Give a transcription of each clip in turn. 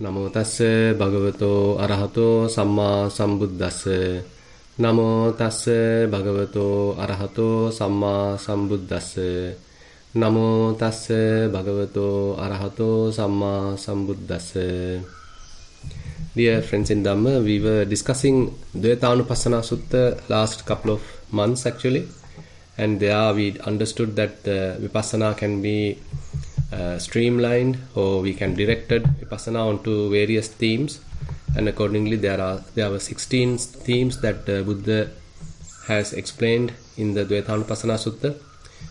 Namo tassa bhagavato arahato samma sambuddhassa. Namo tassa bhagavato arahato samma sambuddhassa. Namo tassa bhagavato arahato samma sambuddhassa. Dear friends in Dhamma, we were discussing Dvaitanupassana Sutta last couple of months actually. And there we understood that Vipassana can be streamlined, or we can direct Vipassana onto various themes, and accordingly there were 16 themes that Buddha has explained in the Dvaitanupassana Sutta.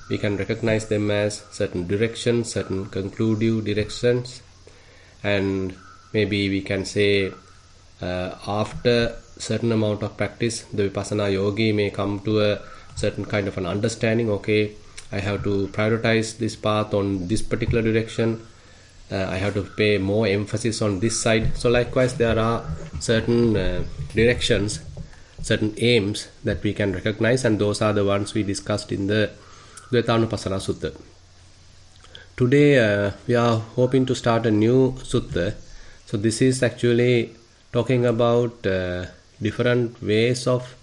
We can recognize them as certain directions, certain conclusive directions, and maybe we can say after certain amount of practice, the Vipassana yogi may come to a certain kind of an understanding. Okay, I have to prioritize this path on this particular direction. I have to pay more emphasis on this side. So likewise, there are certain directions, certain aims that we can recognize, and those are the ones we discussed in the Dvaitanupassana Sutta. Today, we are hoping to start a new sutta. So this is actually talking about different ways of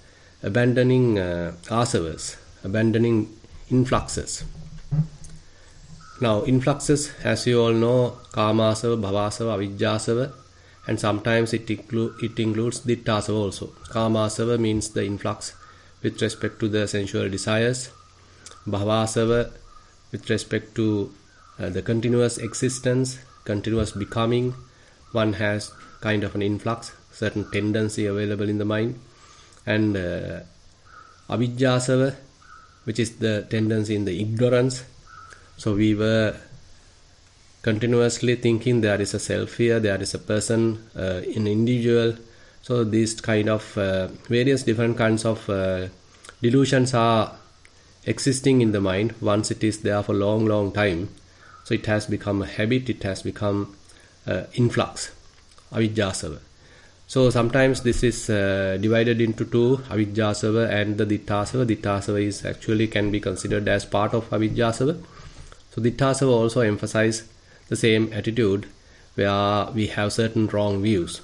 abandoning asavas, abandoning influxes. Now, influxes, as you all know, kamasava, bhavasava, avijjasava, and sometimes it includes ditthasava also. Kamasava means the influx with respect to the sensual desires. Bhavasava with respect to the continuous existence, continuous becoming. One has kind of an influx, certain tendency available in the mind. And avijjasava, which is the tendency in the ignorance. So we were continuously thinking there is a self here, there is a person, an individual. So these kind of various different kinds of delusions are existing in the mind once it is there for long time. So it has become a habit, it has become influx, avijjasava. So sometimes this is divided into two, avijjasava and the ditthasava. Ditthasava is actually can be considered as part of avijjasava. So ditthasava also emphasize the same attitude where we have certain wrong views.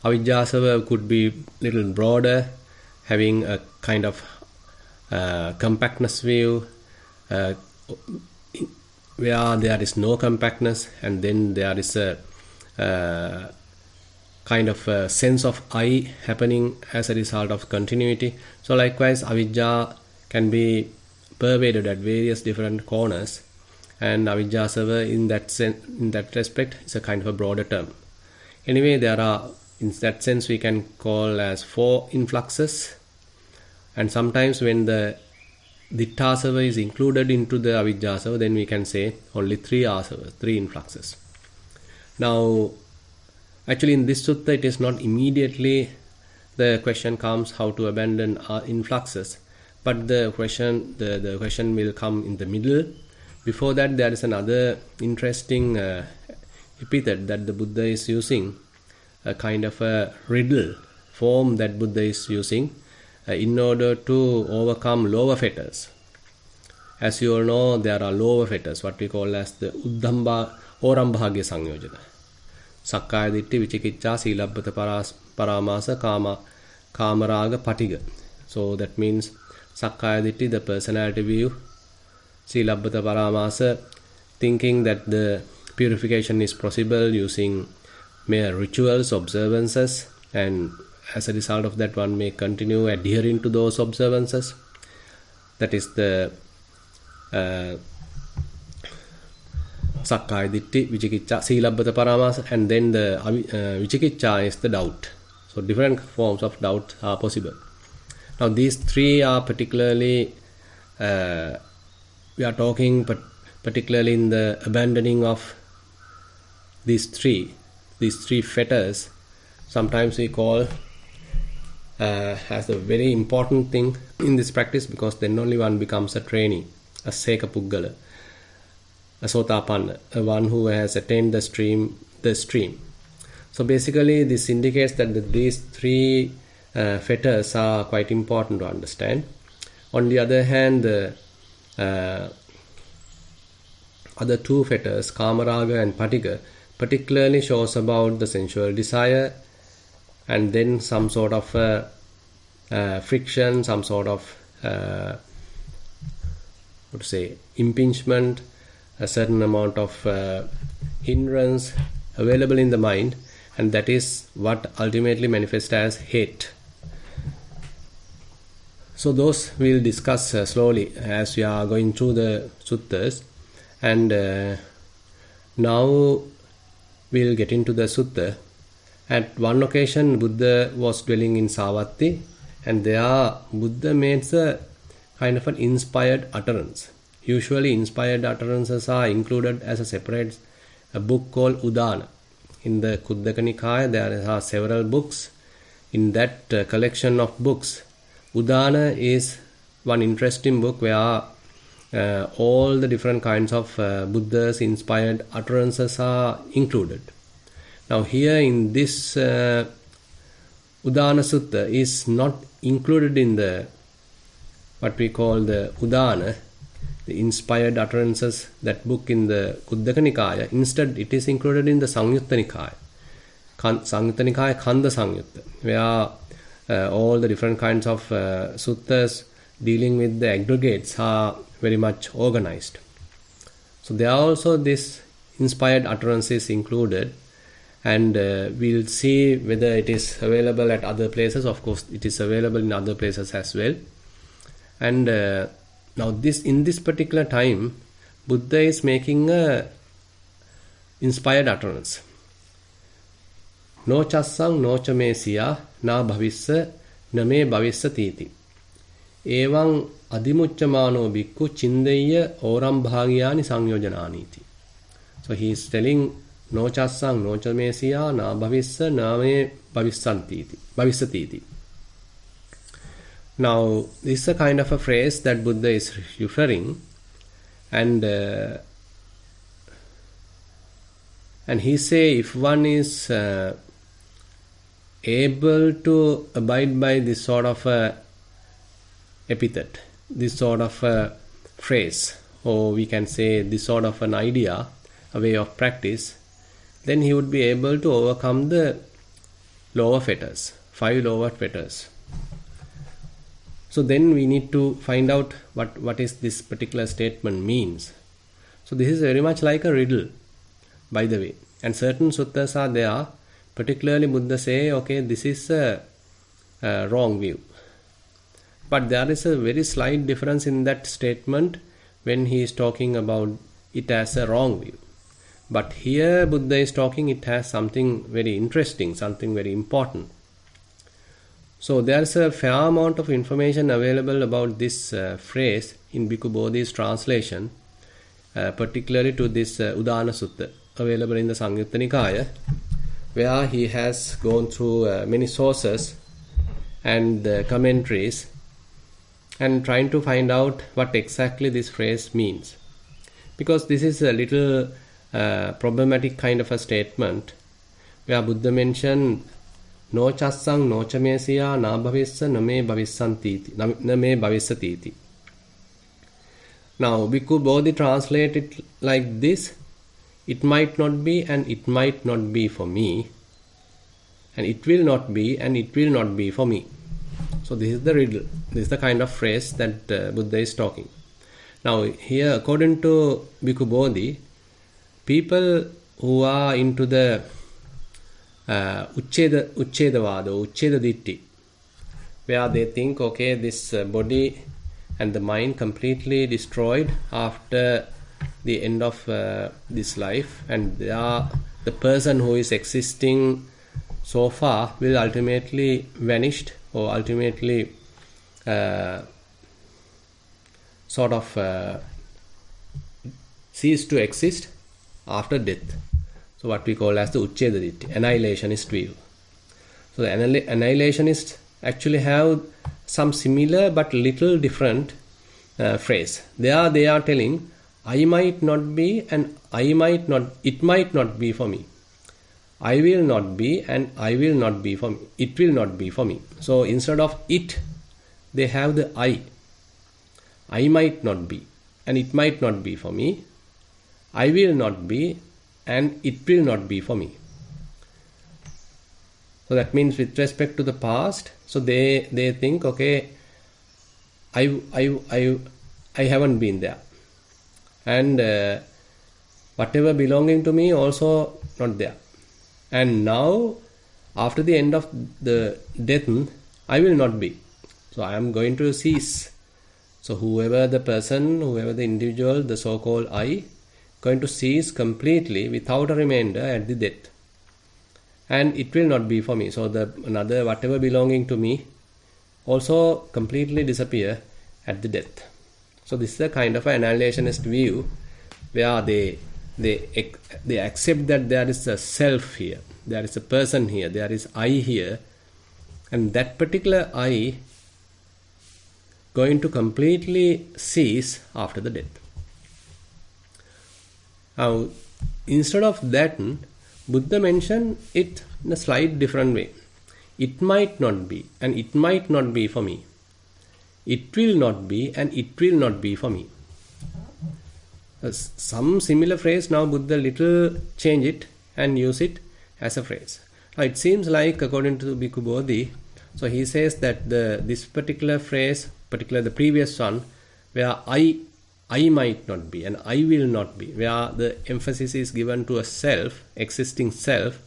Avijjasava could be little broader, having a kind of compactness view, where there is no compactness, and then there is a kind of a sense of I happening as a result of continuity. So likewise, avijja can be pervaded at various different corners, and avijjasava in that respect is a kind of a broader term. Anyway, there are, in that sense, we can call as 4 influxes, and sometimes when the ditthasava is included into the avijjasava, then we can say only 3 asavas, 3 influxes. Now, actually, in this sutta, it is not immediately the question comes how to abandon our influxes, but the question will come in the middle. Before that, there is another interesting epithet that the Buddha is using, a kind of a riddle form that Buddha is using in order to overcome lower fetters. As you all know, there are lower fetters, what we call as the orambhagya sangyojana. Sakkaya ditti, vicikicca, silabbata paramasa, kamaraga, patiga. So that means Sakkaya ditti, the personality view, silabbata paramasa, thinking that the purification is possible using mere rituals, observances, and as a result of that one may continue adhering to those observances. That is the Sakkaya ditti, vicikicca, silabbata paramasa, and then the vicikicca is the doubt. So different forms of doubt are possible. Now these 3 are particularly, we are talking particularly in the abandoning of these three fetters. Sometimes we call as a very important thing in this practice, because then only one becomes a trainee, a seka puggala, a sotapanna, one who has attained the stream. So basically this indicates that these 3 fetters are quite important to understand. On the other hand, the other 2 fetters, kamaraga and patiga, particularly shows about the sensual desire, and then some sort of friction, some sort of impingement, a certain amount of hindrance available in the mind, and that is what ultimately manifests as hate. So those we'll discuss slowly as we are going through the suttas, and now we'll get into the sutta. At one occasion, Buddha was dwelling in Savatthi, and there Buddha made a kind of an inspired utterance. Usually inspired utterances are included as a separate book called Udana. In the Khuddaka Nikaya, there are several books. In that collection of books, Udana is one interesting book where all the different kinds of Buddha's inspired utterances are included. Now here in this Udana Sutta is not included in the what we call the Udana, the inspired utterances, that book in the Khuddaka Nikaya. Instead, it is included in the Samyutta Nikaya, Samyutta Nikaya Khanda Samyutta, where all the different kinds of suttas dealing with the aggregates are very much organized. So there are also this inspired utterances included, and we'll see whether it is available at other places. Of course, it is available in other places as well. And now in this particular time, Buddha is making a inspired utterance. No chassang no cha me siya na bhavissa na me bhavissa titi. Evang adimucchamano bhikkhu chindeya oram bhagyani sangyojananiti. So he is telling no chassang no cha me siya na bhavissa na me bhavissatiti. Now this is a kind of a phrase that Buddha is referring, and he say if one is able to abide by this sort of epithet, this sort of phrase, or we can say this sort of an idea, a way of practice, then he would be able to overcome the lower fetters, 5 lower fetters. So then we need to find out what is this particular statement means. So this is very much like a riddle, by the way. And certain suttas are there, particularly Buddha say, okay, this is a wrong view. But there is a very slight difference in that statement when he is talking about it as a wrong view. But here Buddha is talking it has something very interesting, something very important. So there is a fair amount of information available about this phrase in Bhikkhu Bodhi's translation, particularly to this Udana Sutta, available in the Samyutta Nikaya, where he has gone through many sources and commentaries and trying to find out what exactly this phrase means. Because this is a little problematic kind of a statement, where Buddha mentioned no chassang no cha me siya na bhavissa na me bhavissatiti. Now Bhikkhu Bodhi translate it like this: it might not be and it might not be for me, and it will not be and it will not be for me. So this is the riddle, this is the kind of phrase that Buddha is talking. Now here, according to Bhikkhu Bodhi, people who are into the Uchchedavada, Uchcheda Ditti, where they think, okay, this body and the mind completely destroyed after the end of this life, and the person who is existing so far will ultimately vanished, or ultimately cease to exist after death. So what we call as the Uchcheda Ditti, annihilationist view. So the annihilationists actually have some similar but little different phrase. They are telling, I might not be and it might not be for me. I will not be and I will not be for me. It will not be for me. So instead of it, they have the I. I might not be and it might not be for me. I will not be and it will not be for me. So that means with respect to the past, so they think, okay, I haven't been there, and whatever belonging to me also not there, and now after the end of the death I will not be, so I am going to cease. So whoever the person, whoever the individual, the so-called I, going to cease completely without a remainder at the death, and it will not be for me. So the another whatever belonging to me also completely disappear at the death. So this is a kind of an annihilationist view where they accept that there is a self here, there is a person here, there is I here, and that particular I going to completely cease after the death. Now, instead of that, Buddha mentioned it in a slight different way. It might not be, and it might not be for me. It will not be, and it will not be for me. Some similar phrase, now Buddha little change it and use it as a phrase. Now it seems like, according to Bhikkhu Bodhi, so he says that this particular phrase, particularly the previous one, where I might not be and I will not be, where the emphasis is given to a self, existing self,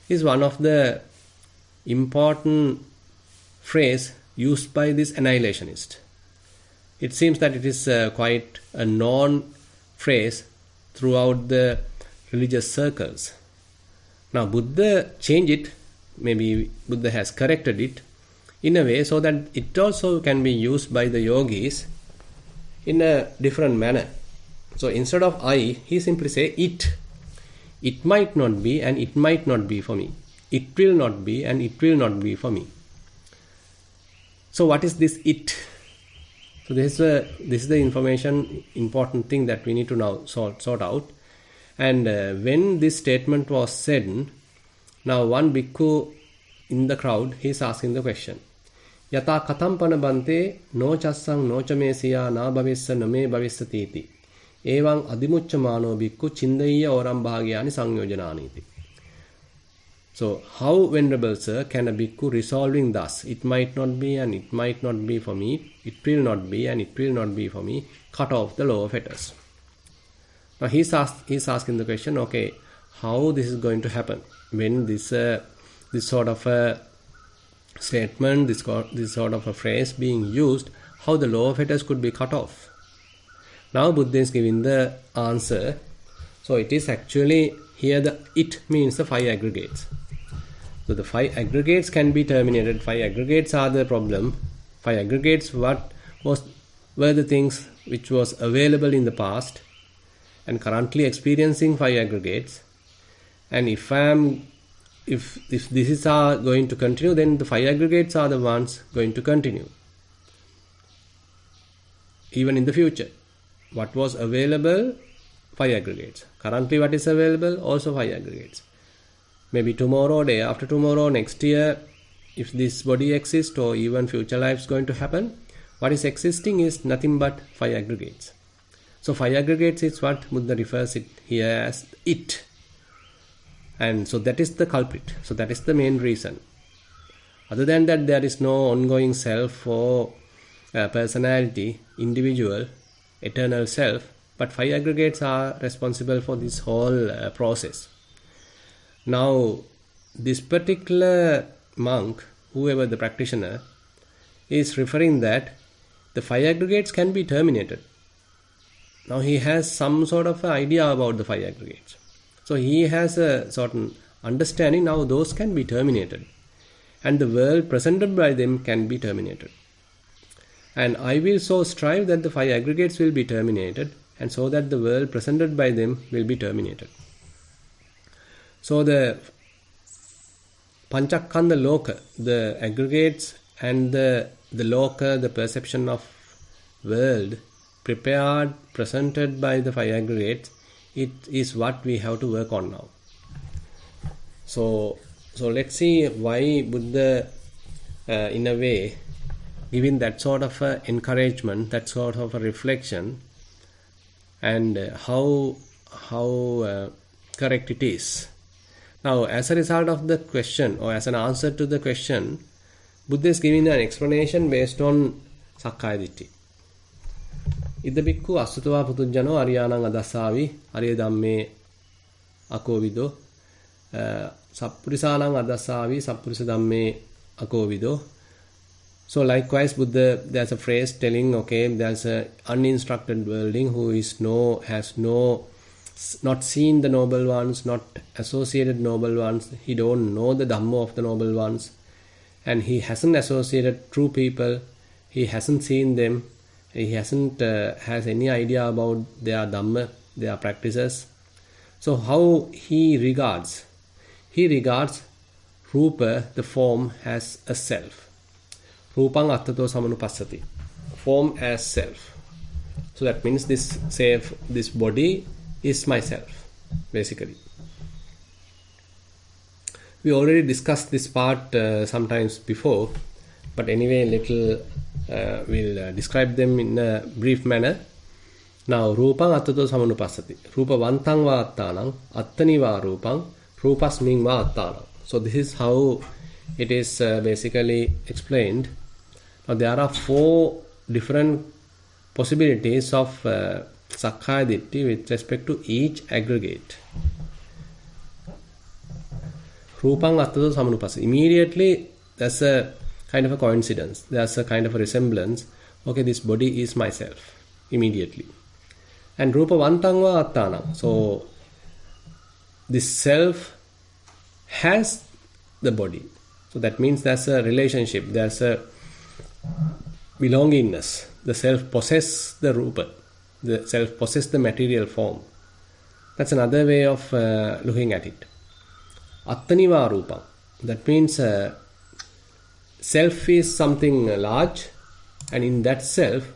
is one of the important phrase used by this annihilationist. It seems that it is quite a known phrase throughout the religious circles. Now Buddha changed it, maybe Buddha has corrected it in a way so that it also can be used by the yogis in a different manner. So instead of I, he simply say it. It might not be and it might not be for me. It will not be and it will not be for me. So what is this it? So this is the information, important thing that we need to now sort out. And when this statement was said, now one bhikkhu in the crowd, he is asking the question. Yata katam panabante no chassang no chamesiya na bhavissa name bhavissatiti. Evang adimucchamano bhikkhu chindaiya oram bhagyani sangyojananiti. So, how, Venerable Sir, can a bhikkhu resolving thus, it might not be and it might not be for me, it will not be and it will not be for me, cut off the lower fetters? Now he's asking the question, okay, how this is going to happen when this sort of a statement, this sort of a phrase being used, how the lower fetters could be cut off? Now Buddha is giving the answer. So it is actually here the it means the 5 aggregates. So the 5 aggregates can be terminated. 5 aggregates are the problem. 5 aggregates were the things which was available in the past and currently experiencing 5 aggregates. And if this is going to continue, then the 5 aggregates are the ones going to continue even in the future. What was available, 5 aggregates. Currently what is available, also 5 aggregates. Maybe tomorrow, day after tomorrow, next year, if this body exists or even future life is going to happen, what is existing is nothing but 5 aggregates. So 5 aggregates is what Buddha refers it here as it. And so that is the culprit. So that is the main reason. Other than that, there is no ongoing self or personality, individual, eternal self. But 5 aggregates are responsible for this whole process. Now, this particular monk, whoever the practitioner, is referring that the 5 aggregates can be terminated. Now, he has some sort of idea about the 5 aggregates. So, he has a certain understanding, now those can be terminated. And the world presented by them can be terminated. And I will so strive that the 5 aggregates will be terminated, and so that the world presented by them will be terminated. So the Panchakkhandha Loka, the aggregates and the Loka, the perception of world prepared, presented by the 5 aggregates, it is what we have to work on now. So let's see why Buddha, in a way, giving that sort of encouragement, that sort of a reflection, and how correct it is. Now, as a result of the question, or as an answer to the question, Buddha is giving an explanation based on Sakkaya Ditthi. Idda bhikkhu asutava putujjano ariyanang adassāvi ariya dhamme akovido sappurisānang adassāvi sappurisa dhamme akovido. So likewise, Buddha, there's a phrase telling, okay, there's a uninstructed worldling who has not seen the noble ones, not associated noble ones. He don't know the Dhamma of the noble ones, and he hasn't associated true people. He hasn't seen them. He hasn't has any idea about their Dhamma, their practices. So how he regards? He regards Rupa, the form, as a self. Rupang attato samanupassati. Form as self. So that means this body is myself, basically. We already discussed this part sometimes before, but anyway, we'll describe them in a brief manner. Now, rupang attato samanupassati. Rupa vantang va attanang, attani va rupang, rupasming va attanang. So this is how it is basically explained. Now, there are 4 different possibilities of Sakkaya Ditthi with respect to each aggregate. Rupang attato samanupassati. Immediately, there's a kind of a coincidence. There's a kind of a resemblance. Okay, this body is myself. Immediately. And rupa vantang va attanang. So, this self has the body. So that means there's a relationship. There's a belongingness. The self possesses the rupa. The self possesses the material form. That's another way of looking at it. Attani va rupam. That means self is something large, and in that self,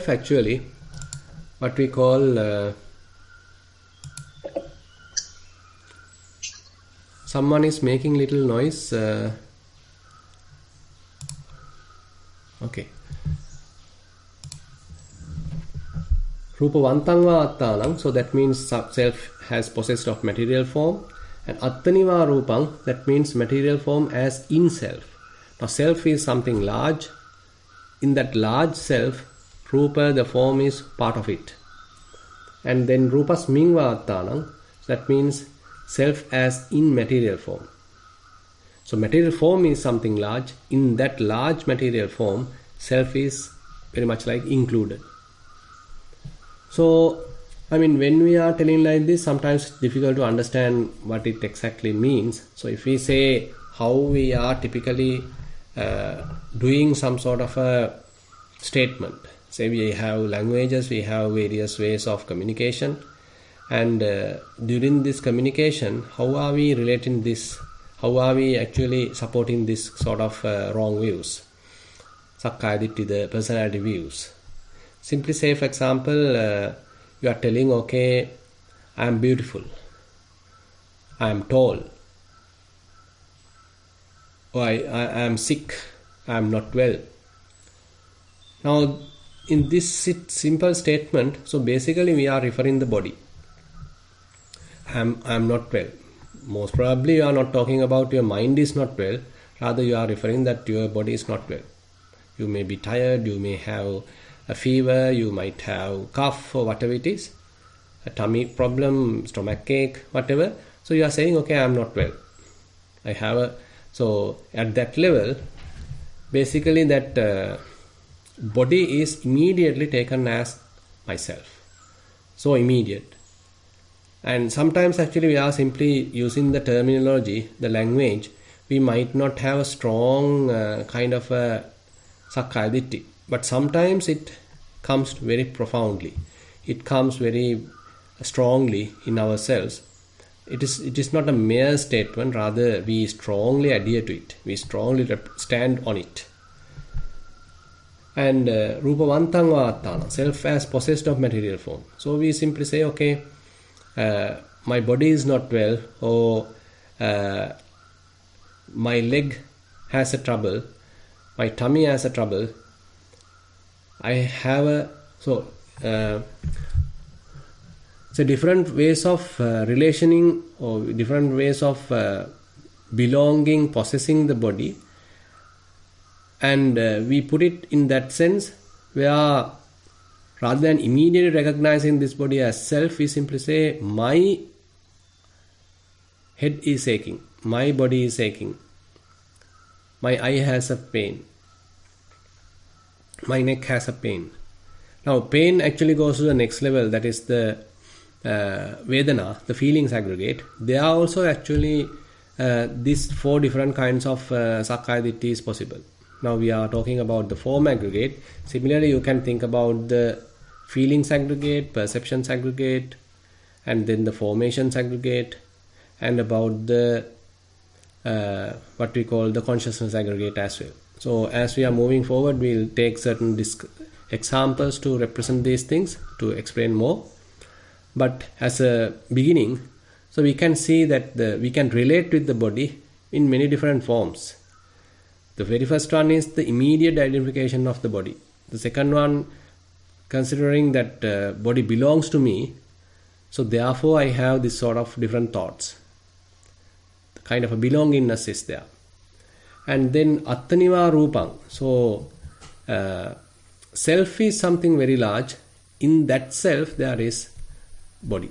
actually, what we call someone is making little noise. Okay. Rupa vantang va attanang, so that means self has possessed of material form, and attani va rupang, that means material form as in self. Now self is something large. In that large self, rupa, the form, is part of it. And then rupasming va attanang, that means self as in material form. So material form is something large. In that large material form, self is very much like included. So, I mean, when we are telling like this, sometimes it's difficult to understand what it exactly means. So, if we say how we are typically doing some sort of a statement, say we have languages, we have various ways of communication, and during this communication, how are we relating this? How are we actually supporting this sort of wrong views? Sakkaya Ditthi, the personality views. Simply say, for example, you are telling, okay, I am beautiful, I am tall, or I am sick, I am not well. Now, in this simple statement, so basically we are referring the body. I am not well. Most probably you are not talking about your mind is not well, rather you are referring that your body is not well. You may be tired, you may have a fever, you might have cough or whatever it is, a tummy problem, stomach ache, whatever. So you are saying, okay, I am not well. So at that level, basically that body is immediately taken as myself. So immediate. And sometimes actually we are simply using the terminology, the language. We might not have a strong kind of a Sakkaya Ditthi. But sometimes it comes very profoundly. It comes very strongly in ourselves. It is not a mere statement, rather we strongly adhere to it. We strongly stand on it. And rupa vantang va attana, self as possessed of material form. So we simply say, okay, my body is not well, or my leg has a trouble, my tummy has a trouble, I have a so different ways of relationing, or different ways of belonging, possessing the body, and we put it in that sense where rather than immediately recognizing this body as self, we simply say, my head is aching, my body is aching, my eye has a pain, my neck has a pain. Now pain actually goes to the next level, that is the Vedana, the feelings aggregate. There are also actually these 4 different kinds of Sakkaya Ditthi is possible. Now we are talking about the form aggregate. Similarly, you can think about the feelings aggregate, perceptions aggregate, and then the formations aggregate, and about the what we call the consciousness aggregate as well. So as we are moving forward, we'll take certain examples to represent these things, to explain more. But as a beginning, so we can see that we can relate with the body in many different forms. The very first one is the immediate identification of the body. The second one, considering that body belongs to me, so therefore I have this sort of different thoughts. The kind of a belongingness is there. And then Attaniva Rupang. So self is something very large. In that self there is body.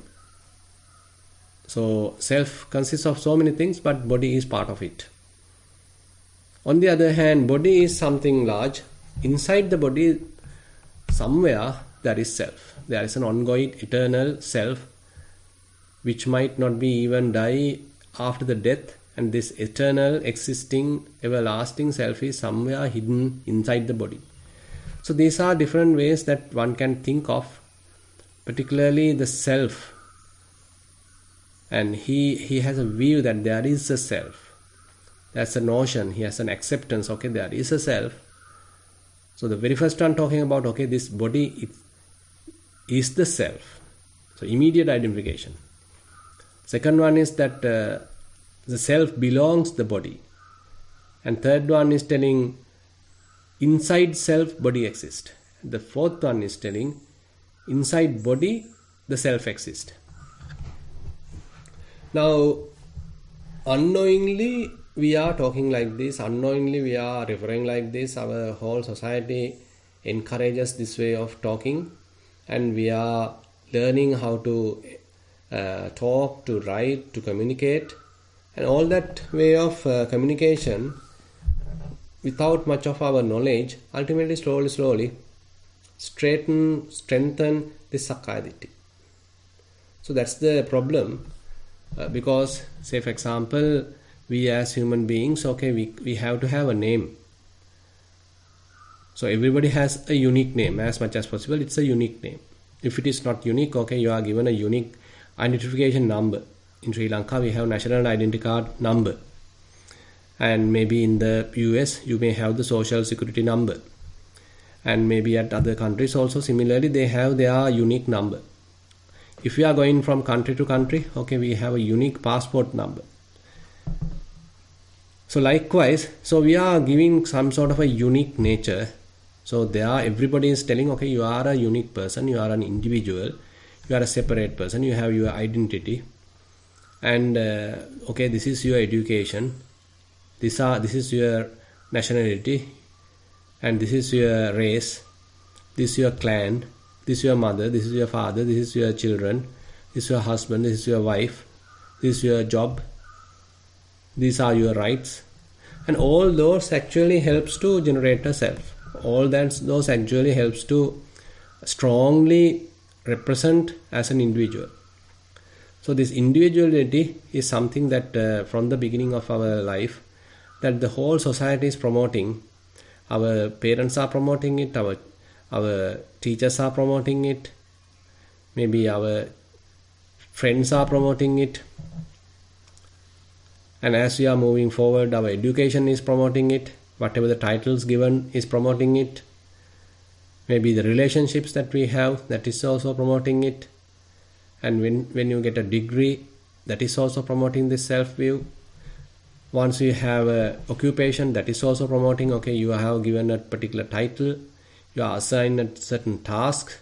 So self consists of so many things, but body is part of it. On the other hand, body is something large. Inside the body, somewhere there is self. There is an ongoing eternal self which might not be even die after the death, and this eternal existing everlasting self is somewhere hidden inside the body. So these are different ways that one can think of, particularly the self. And he has a view that there is a self. That's a notion. He has an acceptance. Okay, there is a self. So the very first one talking about, okay, this body is the self. So immediate identification. Second one is that the self belongs to the body. And third one is telling inside self body exists. The fourth one is telling inside body the self exists. Now, unknowingly we are talking like this, unknowingly we are referring like this. Our whole society encourages this way of talking, and we are learning how to talk, to write, to communicate, and all that way of communication without much of our knowledge ultimately slowly strengthen this Sakkaya Ditthi. So that's the problem, because say for example, we as human beings, okay, we have to have a name. So everybody has a unique name. As much as possible, it's a unique name. If it is not unique, okay, you are given a unique identification number. In Sri Lanka, we have national identity card number. And maybe in the US, you may have the social security number. And maybe at other countries also, similarly, they have their unique number. If we are going from country to country, okay, we have a unique passport number. So likewise, so we are giving some sort of a unique nature. So there, everybody is telling, okay, you are a unique person, you are an individual, you are a separate person, you have your identity, and okay, this is your education, this is your nationality, and this is your race, this is your clan, this is your mother, this is your father, this is your children, this is your husband, this is your wife, this is your job, these are your rights, and all those actually helps to generate a self. All those actually helps to strongly represent as an individual. So this individuality is something that from the beginning of our life, that the whole society is promoting. Our parents are promoting it, our teachers are promoting it, maybe our friends are promoting it, and as we are moving forward, our education is promoting it, whatever the titles given is promoting it, maybe the relationships that we have, that is also promoting it, and when you get a degree, that is also promoting this self-view. Once you have a occupation, that is also promoting, okay, you have given a particular title, you are assigned a certain task,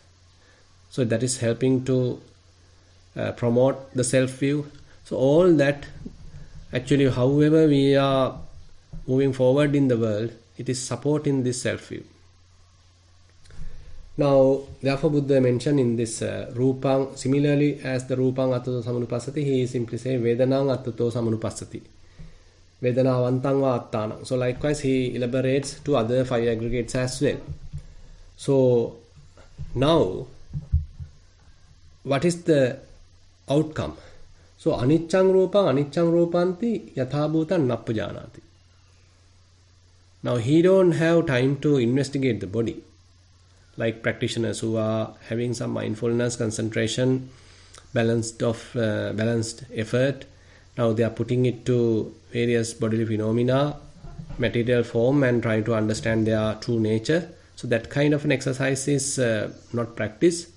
so that is helping to promote the self-view. So all that, actually, however we are moving forward in the world, it is supporting this self-view. Now, therefore, Buddha mentioned in this Rupang, similarly as the Rupang Attato Samanupassati, he simply say Vedanang Attato Samanupassati. Vedanavantang va attanang. So likewise, he elaborates to other 5 aggregates as well. So now, what is the outcome? So Aniccang Rupanti Yathabhutan Nappujanati. Now he don't have time to investigate the body. Like practitioners who are having some mindfulness, concentration, balanced effort. Now they are putting it to various bodily phenomena, material form, and trying to understand their true nature. So that kind of an exercise is not practiced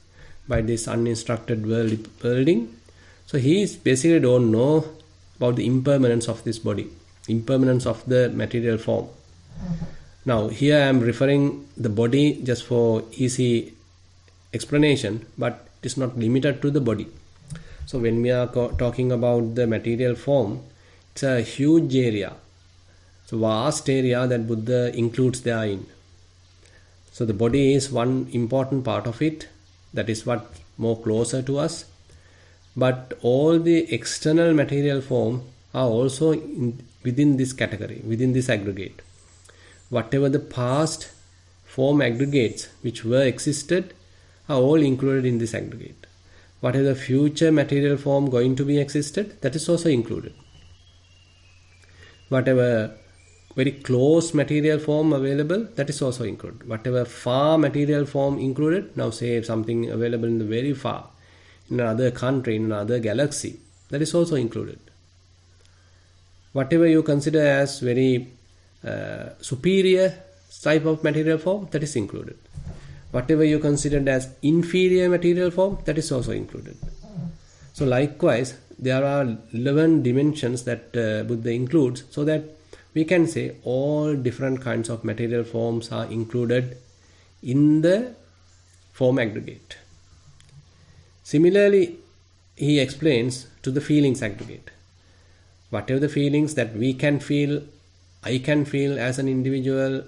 by this uninstructed worldling. So he basically don't know about the impermanence of this body, impermanence of the material form. Now here I am referring the body just for easy explanation, but it is not limited to the body. So when we are talking about the material form, it's a huge area. It's a vast area that Buddha includes therein. So the body is one important part of it. That is what more closer to us. But all the external material form are also within this category, within this aggregate. Whatever the past form aggregates which were existed are all included in this aggregate. Whatever the future material form going to be existed, that is also included. Whatever very close material form available, that is also included. Whatever far material form included, now say something available in the very far, in another country, in another galaxy, that is also included. Whatever you consider as very superior type of material form, that is included. Whatever you considered as inferior material form, that is also included. So likewise, there are 11 dimensions that Buddha includes, so that we can say all different kinds of material forms are included in the form aggregate. Similarly, he explains to the feelings aggregate. Whatever the feelings that we can feel, I can feel as an individual,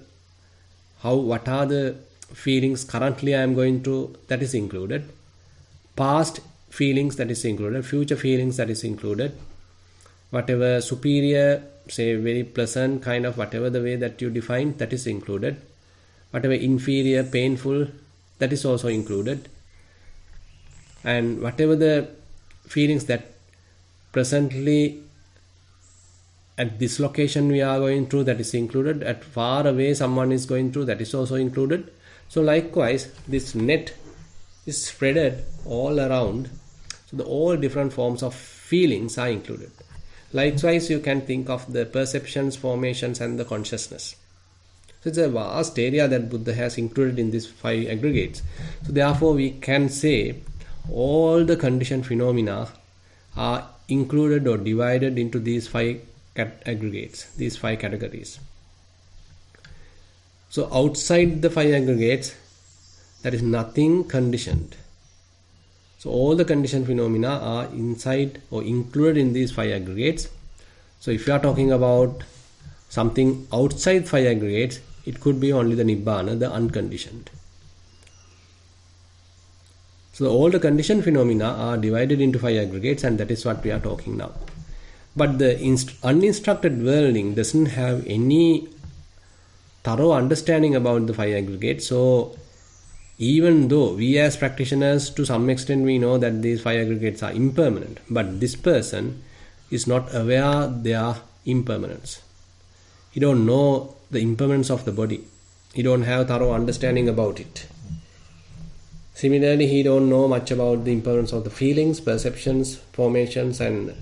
what are the feelings currently I am going through, that is included. Past feelings, that is included. Future feelings, that is included. Whatever superior, say very pleasant kind of, whatever the way that you define, that is included. Whatever inferior, painful, that is also included. And whatever the feelings that presently at this location we are going through, that is included. At far away someone is going through, that is also included. So likewise, this net is spreaded all around. So all different forms of feelings are included. Likewise, you can think of the perceptions, formations, and the consciousness. So it's a vast area that Buddha has included in these 5 aggregates. So therefore, we can say all the conditioned phenomena are included or divided into these 5 aggregates, these 5 categories. So outside the 5 aggregates, there is nothing conditioned. So all the conditioned phenomena are inside or included in these 5 aggregates. So if you are talking about something outside 5 aggregates, it could be only the Nibbana, the unconditioned. So all the conditioned phenomena are divided into 5 aggregates, and that is what we are talking now. But the uninstructed worldling doesn't have any thorough understanding about the 5 aggregates. So even though we as practitioners to some extent we know that these 5 aggregates are impermanent, but this person is not aware their impermanence. He don't know the impermanence of the body. He don't have thorough understanding about it. Similarly, he don't know much about the impermanence of the feelings, perceptions, formations, and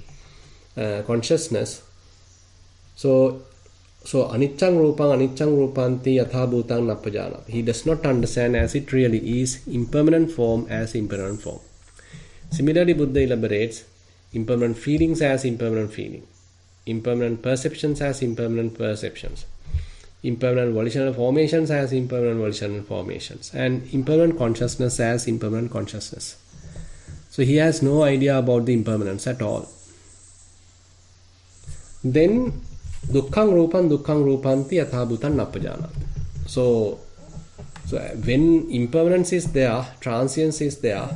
consciousness. So aniccang rupanti yatha bhutang nappajanati. He does not understand as it really is impermanent form as impermanent form. Similarly, Buddha elaborates impermanent feelings as impermanent feeling, impermanent perceptions as impermanent perceptions, impermanent volitional formations as impermanent volitional formations, and impermanent consciousness as impermanent consciousness. So he has no idea about the impermanence at all. Then dukkhang rupanti yathabhutan napajanati. So when impermanence is there, transience is there,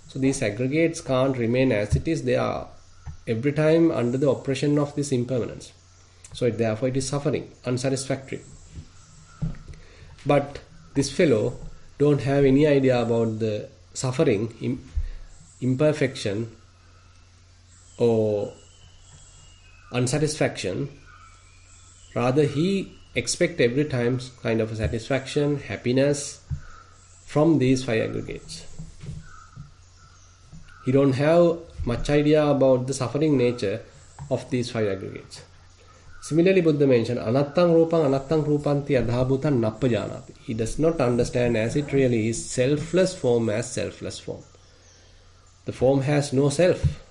so these aggregates can't remain as it is. They are every time under the oppression of this impermanence. So therefore it is suffering, unsatisfactory. But this fellow don't have any idea about the suffering, imperfection or unsatisfaction. Rather he expect every time kind of a satisfaction, happiness from these five aggregates. He don't have much idea about the suffering nature of these five aggregates. Similarly, Buddha mentioned anattang rupanti adhabhutan nappajanati. He does not understand as it really is selfless form as selfless form. The form has no self.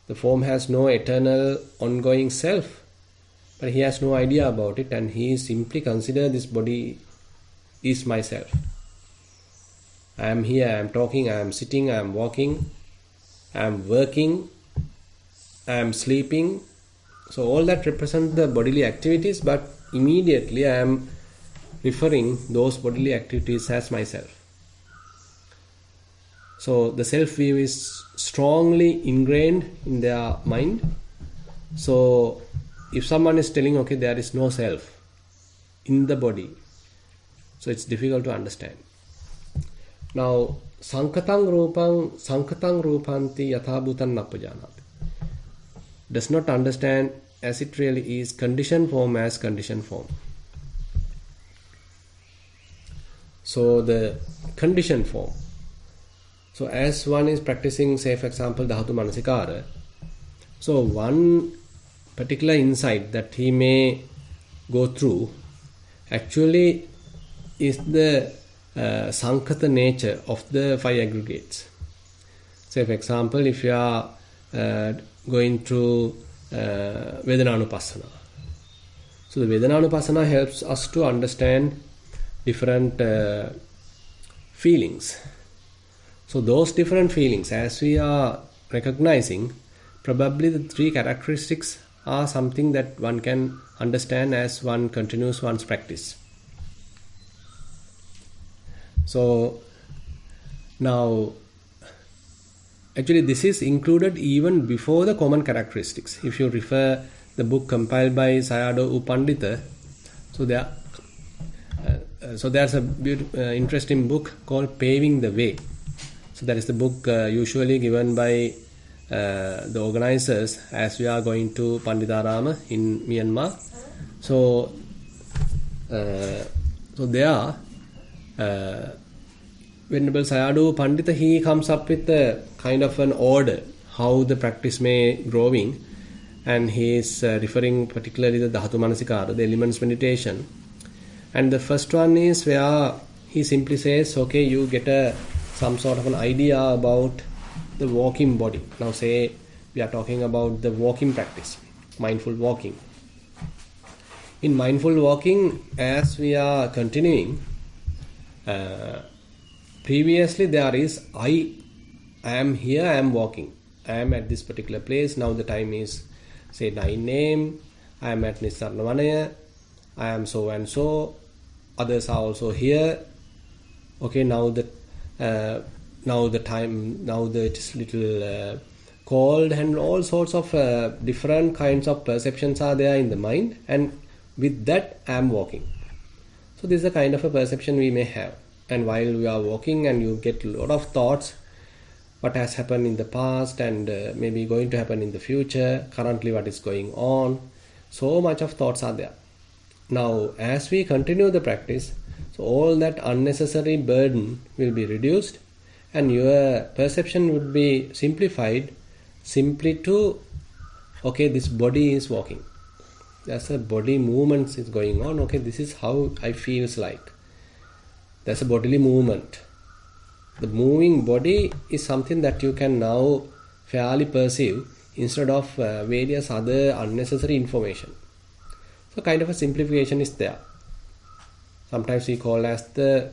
The form has no eternal ongoing self. But he has no idea about it, and he simply considers this body is myself. I am here, I am talking, I am sitting, I am walking, I am working, I am sleeping. So all that represent the bodily activities, but immediately I am referring those bodily activities as myself. So the self view is strongly ingrained in their mind. So if someone is telling, okay, there is no self in the body, so it's difficult to understand. Now, sankatang rupanti yathabhutan napajanati. Does not understand as it really is conditioned form as conditioned form. So the conditioned form. So as one is practicing, say for example, dhatu manasikara, so one particular insight that he may go through actually is the sankata nature of the five aggregates. Say for example, if you are going through Vedananupassana. So the Vedananupassana helps us to understand different feelings. So those different feelings, as we are recognizing, probably the three characteristics are something that one can understand as one continues one's practice. So now actually this is included even before the common characteristics. If you refer the book compiled by Sayadaw U Pandita, so there's a interesting book called Paving the Way. So that is the book usually given by the organizers as we are going to Panditarama in Myanmar. So there Venerable Sayadaw Pandita, he comes up with a kind of an order how the practice may growing, and he is referring particularly the Dhatu Manasikara, the elements meditation. And the first one is where he simply says, okay, you get some sort of an idea about the walking body. Now say we are talking about the walking practice, mindful walking. In mindful walking, as we are continuing, previously there is I am here, I am walking, I am at this particular place. Now the time is say 9 AM, I am at Nissarana Vanaya, I am so and so, others are also here. Okay, now the time, now that it is little cold, and all sorts of different kinds of perceptions are there in the mind, and with that I am walking. So this is a kind of a perception we may have. And while we are walking, and you get a lot of thoughts, what has happened in the past and maybe going to happen in the future, currently what is going on, so much of thoughts are there. Now as we continue the practice, so all that unnecessary burden will be reduced, and your perception would be simplified simply to, okay, this body is walking. There's a body movement is going on. Okay, this is how I feels like. There's a bodily movement. The moving body is something that you can now fairly perceive instead of various other unnecessary information. So kind of a simplification is there. Sometimes we call as the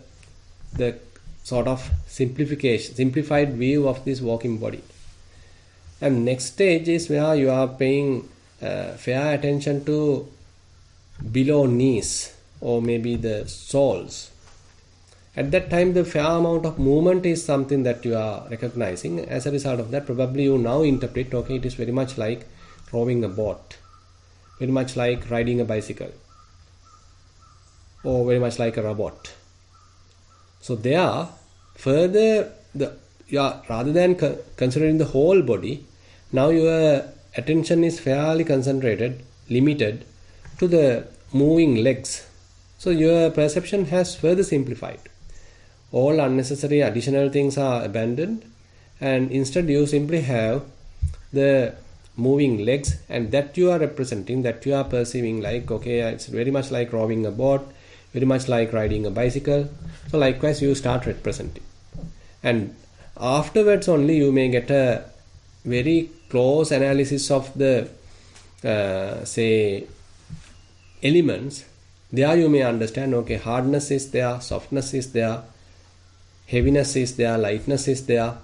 sort of simplified view of this walking body. And next stage is where you are paying fair attention to below knees or maybe the soles. At that time, the fair amount of movement is something that you are recognizing. As a result of that, probably you now interpret, okay, it is very much like rowing a boat, very much like riding a bicycle, or very much like a robot. So there, further, rather than considering the whole body, now your attention is fairly concentrated, limited to the moving legs. So your perception has further simplified. All unnecessary additional things are abandoned, and instead you simply have the moving legs, and that you are representing, that you are perceiving like, okay, it's very much like rowing a boat, very much like riding a bicycle. So likewise you start representing, and afterwards only you may get a very close analysis of the say elements. There you may understand, okay, hardness is there, softness is there, heaviness is there, lightness is there,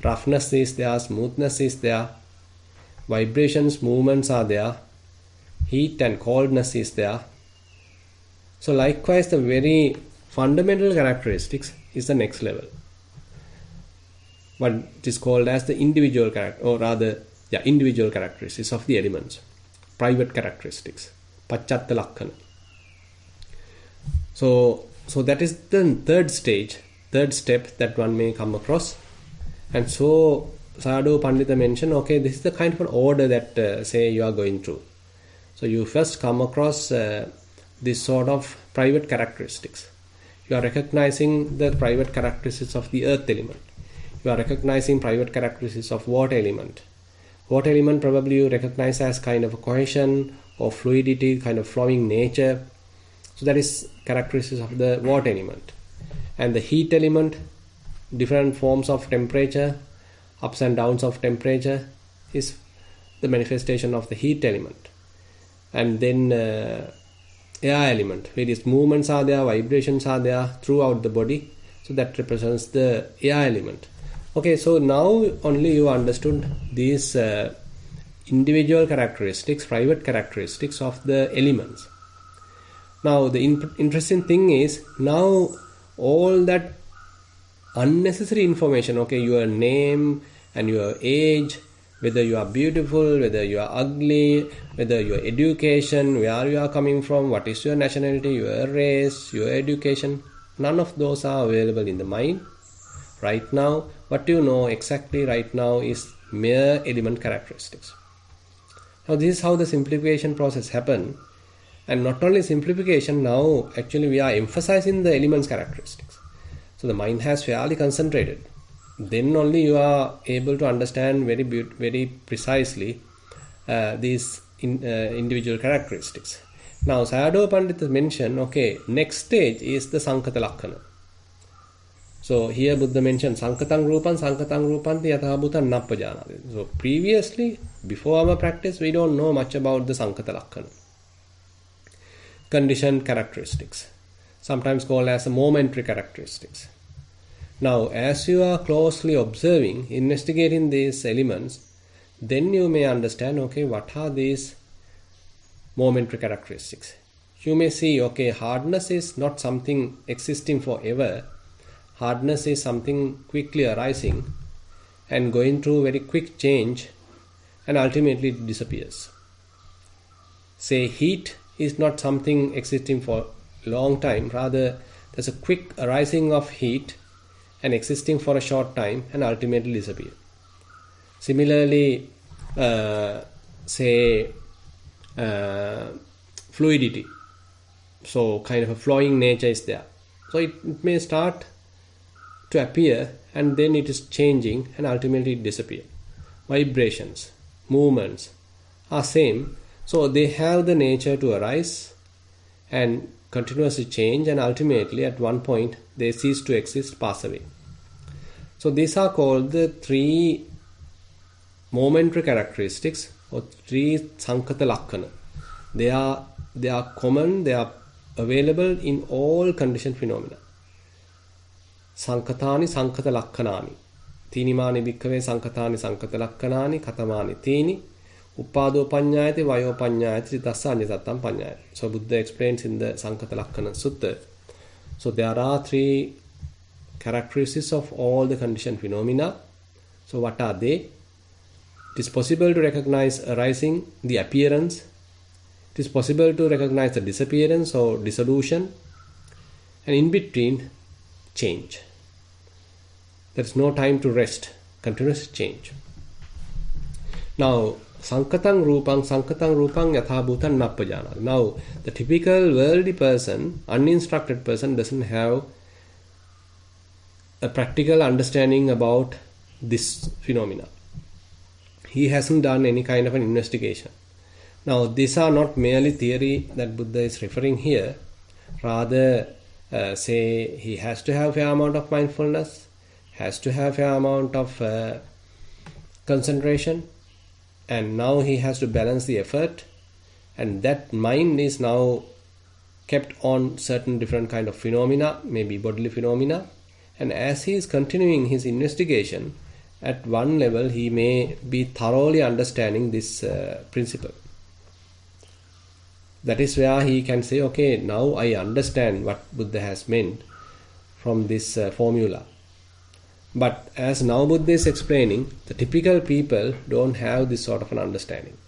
roughness is there, smoothness is there, vibrations, movements are there, heat and coldness is there. So likewise the very fundamental characteristics is the next level. What is called as the individual individual characteristics of the elements, private characteristics, pacchatta lakkana. So that is the third step that one may come across. And so Sayadaw Pandita mentioned, okay, this is the kind of an order that say you are going through. So you first come across this sort of private characteristics. You are recognizing the private characteristics of the earth element. You are recognizing private characteristics of water element. Water element probably you recognize as kind of a cohesion or fluidity, kind of flowing nature. So that is characteristics of the water element. And the heat element, different forms of temperature, ups and downs of temperature, is the manifestation of the heat element. And then air element, various movements are there, vibrations are there throughout the body. So that represents the air element. Okay, so now only you understood these individual characteristics, private characteristics of the elements. Now the interesting thing is, now all that unnecessary information, okay, your name and your age, whether you are beautiful, whether you are ugly, whether your education, where you are coming from, what is your nationality, your race, your education, none of those are available in the mind. Right now, what you know exactly right now is mere element characteristics. Now this is how the simplification process happens. And not only simplification, now actually we are emphasizing the elements characteristics. So the mind has fairly concentrated. Then only you are able to understand very precisely these individual characteristics. Now Sayadaw Pandita mentioned, okay, next stage is the Sankata Lakkana. So here Buddha mentioned Sankatang Rupanti Yatha Bhutan Nappajanati. So previously, before our practice, we don't know much about the Sankata Lakkana. Conditioned characteristics, sometimes called as momentary characteristics. Now, as you are closely observing, investigating these elements, then you may understand, okay, what are these momentary characteristics. You may see, okay, hardness is not something existing forever. Hardness is something quickly arising and going through very quick change, and ultimately it disappears. Say heat is not something existing for a long time, rather there's a quick arising of heat and existing for a short time and ultimately disappear. Similarly, fluidity, so kind of a flowing nature is there. So it may start to appear and then it is changing and ultimately it disappear. Vibrations, movements are same. So they have the nature to arise and continuously change, and ultimately at one point they cease to exist, pass away. So these are called the three momentary characteristics or 3 Sankata Lakkana. They are common, they are available in all conditioned phenomena. Sankatani Sankata Lakkanani. Tinimani bhikkave Sankatani Sankata Lakkanani Katamani Tini Uppado Panyayati Vayo Panyayati Tassa Anyatattam Panyayati. So Buddha explains in the Sankata Lakkana Sutta. So there are 3 characteristics of all the conditioned phenomena. So what are they? It is possible to recognize arising, the appearance. It is possible to recognize the disappearance or dissolution. And in between, change. There is no time to rest. Continuous change. Now, Sankatang Rupang Yatha Bhutan Nappajana. Now, the typical worldly person, uninstructed person, doesn't have a practical understanding about this phenomena. He hasn't done any kind of an investigation. Now, these are not merely theory that Buddha is referring here. Rather, say he has to have a fair amount of mindfulness, has to have a fair amount of concentration, and now he has to balance the effort, and that mind is now kept on certain different kind of phenomena, maybe bodily phenomena, and as he is continuing his investigation, at one level he may be thoroughly understanding this principle. That is where he can say, okay, now I understand what Buddha has meant from this formula. But as now Buddha is explaining, the typical people don't have this sort of an understanding.